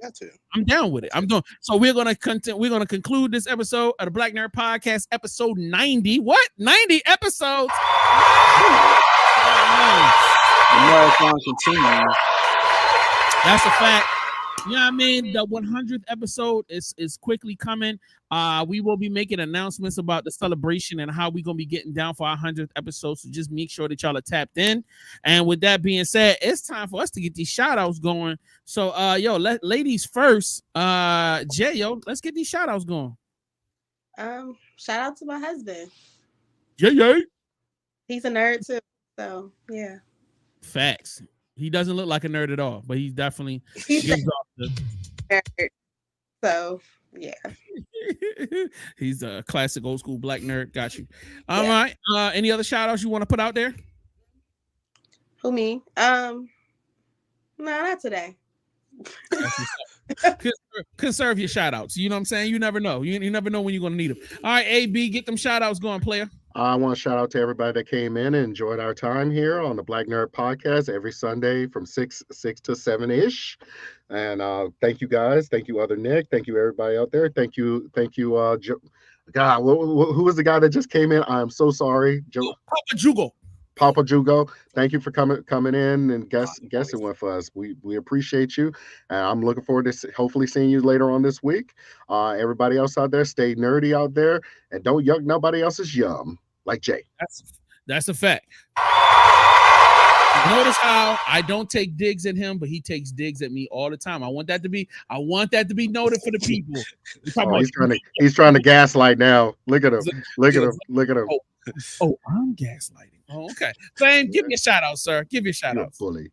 I'm down with it. I'm doing. So we're gonna conclude this episode of the Black Nerd Podcast, episode 90. What? 90 episodes? The marathon continues. That's a fact. You know what I mean? The 100th episode is quickly coming. We will be making announcements about the celebration and how we're going to be getting down for our 100th episode. So just make sure that y'all are tapped in. And with that being said, it's time for us to get these shout outs going. So, ladies first. Jay, let's get these shout outs going. Shout out to my husband. Yay. He's a nerd too. So, yeah. Facts. He doesn't look like a nerd at all, but he's definitely gives off the nerd. So, yeah. He's a classic old school black nerd. Got you. All right. Any other shout outs you want to put out there? Who, me? No, not today. Conserve your shout outs. You know what I'm saying? You never know. You never know when you're going to need them. All right, AB, get them shout outs going, player. I want to shout out to everybody that came in and enjoyed our time here on the Black Nerd Podcast every Sunday from 6 to 7-ish. And thank you guys. Thank you, Other Nick. Thank you, everybody out there. Thank you. God, who was the guy that just came in? I'm so sorry. Papa Jugo. Thank you for coming in and guessing with us. We appreciate you. And I'm looking forward to hopefully seeing you later on this week. Everybody else out there, stay nerdy out there and don't yuck nobody else's yum like Jay. That's a fact. Notice how I don't take digs at him, but he takes digs at me all the time. I want that to be noted for the people. He's trying to gaslight now. Look at him. Look at him. Oh, I'm gaslighting. Oh, okay. Fame, give me a shout out, sir. Give me a shout out. Bully.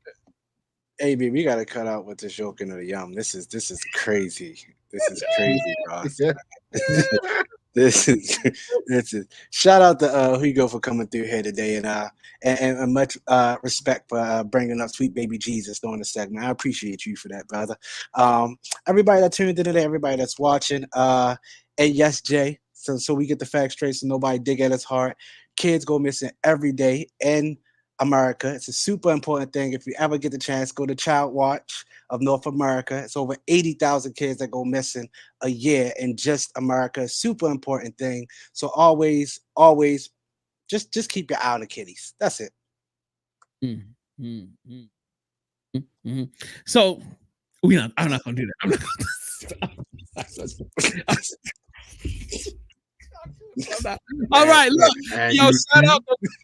Hey, baby, we gotta cut out with this joking of the yum. This is crazy. This is crazy, Ross. This is shout out to Hugo for coming through here today, and much respect for bringing up Sweet Baby Jesus during the segment. I appreciate you for that, brother. Everybody that tuned in today, everybody that's watching, and yes, Jay. So we get the facts straight, so nobody dig at us hard. Kids go missing every day in America. It's a super important thing. If you ever get the chance, go to Child Watch of North America. It's over 80,000 kids that go missing a year in just America. Super important thing. So always, just keep your eye on the kiddies. That's it. So I'm not gonna do that. I'm not gonna all right, look,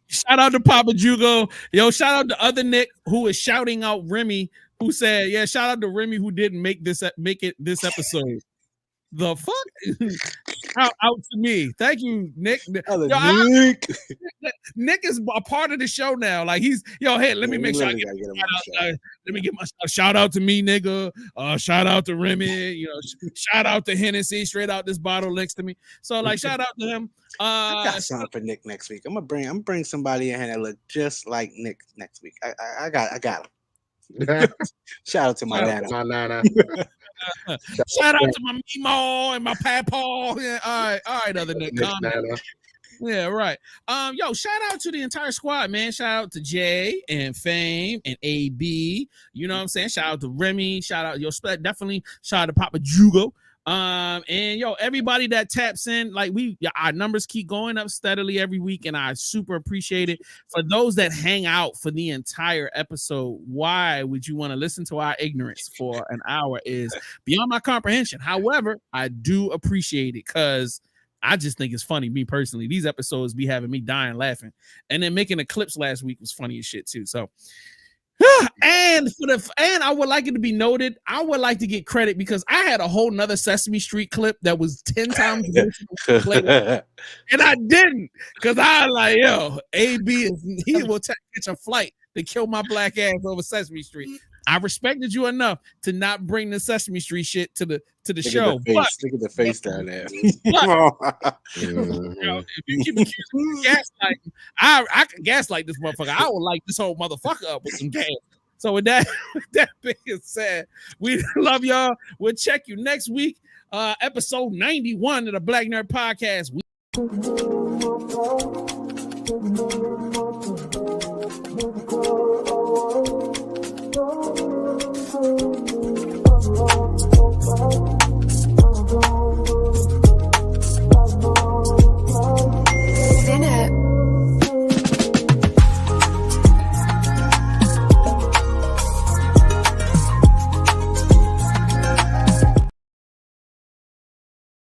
shout out to Papa Jugo. Shout out to Other Nick who is shouting out Remi, who said, shout out to Remi who didn't make it this episode. The fuck? out to me. Thank you, Nick. Nick. Nick is a part of the show now. Like he's hey, let me make sure I get let me get my shout out to me, nigga. Shout out to Remi. Shout out to Hennessy, straight out this bottle next to me. So like, shout out to him. I got something for Nick next week. I'm gonna bring somebody in here that look just like Nick next week. I got him. Shout out to my nana. Shout out to my Mimo and my Papa. Yeah, all right, other Nick. Yeah, right. Shout out to the entire squad, man. Shout out to Jay and Fame and AB. You know what I'm saying? Shout out to Remi. Shout out definitely shout out to Papa Jugo. And everybody that taps in, like our numbers keep going up steadily every week, and I super appreciate it. For those that hang out for the entire episode, why would you want to listen to our ignorance for an hour is beyond my comprehension. However, I do appreciate it because I just think it's funny. Me personally, these episodes be having me dying laughing, and then making the clips last week was funny as shit too. So. And I would like it to be noted, I would like to get credit because I had a whole nother Sesame Street clip that was 10 times and I didn't because I like AB he will catch a flight to kill my black ass over Sesame Street. I respected you enough to not bring the Sesame Street shit to the show. Look at the face down there. If you keep accusing me of gaslighting, I can gaslight this motherfucker. I would light this whole motherfucker up with some gas. So with that being said, we love y'all. We'll check you next week. Episode 91 of the Black Nerd Podcast.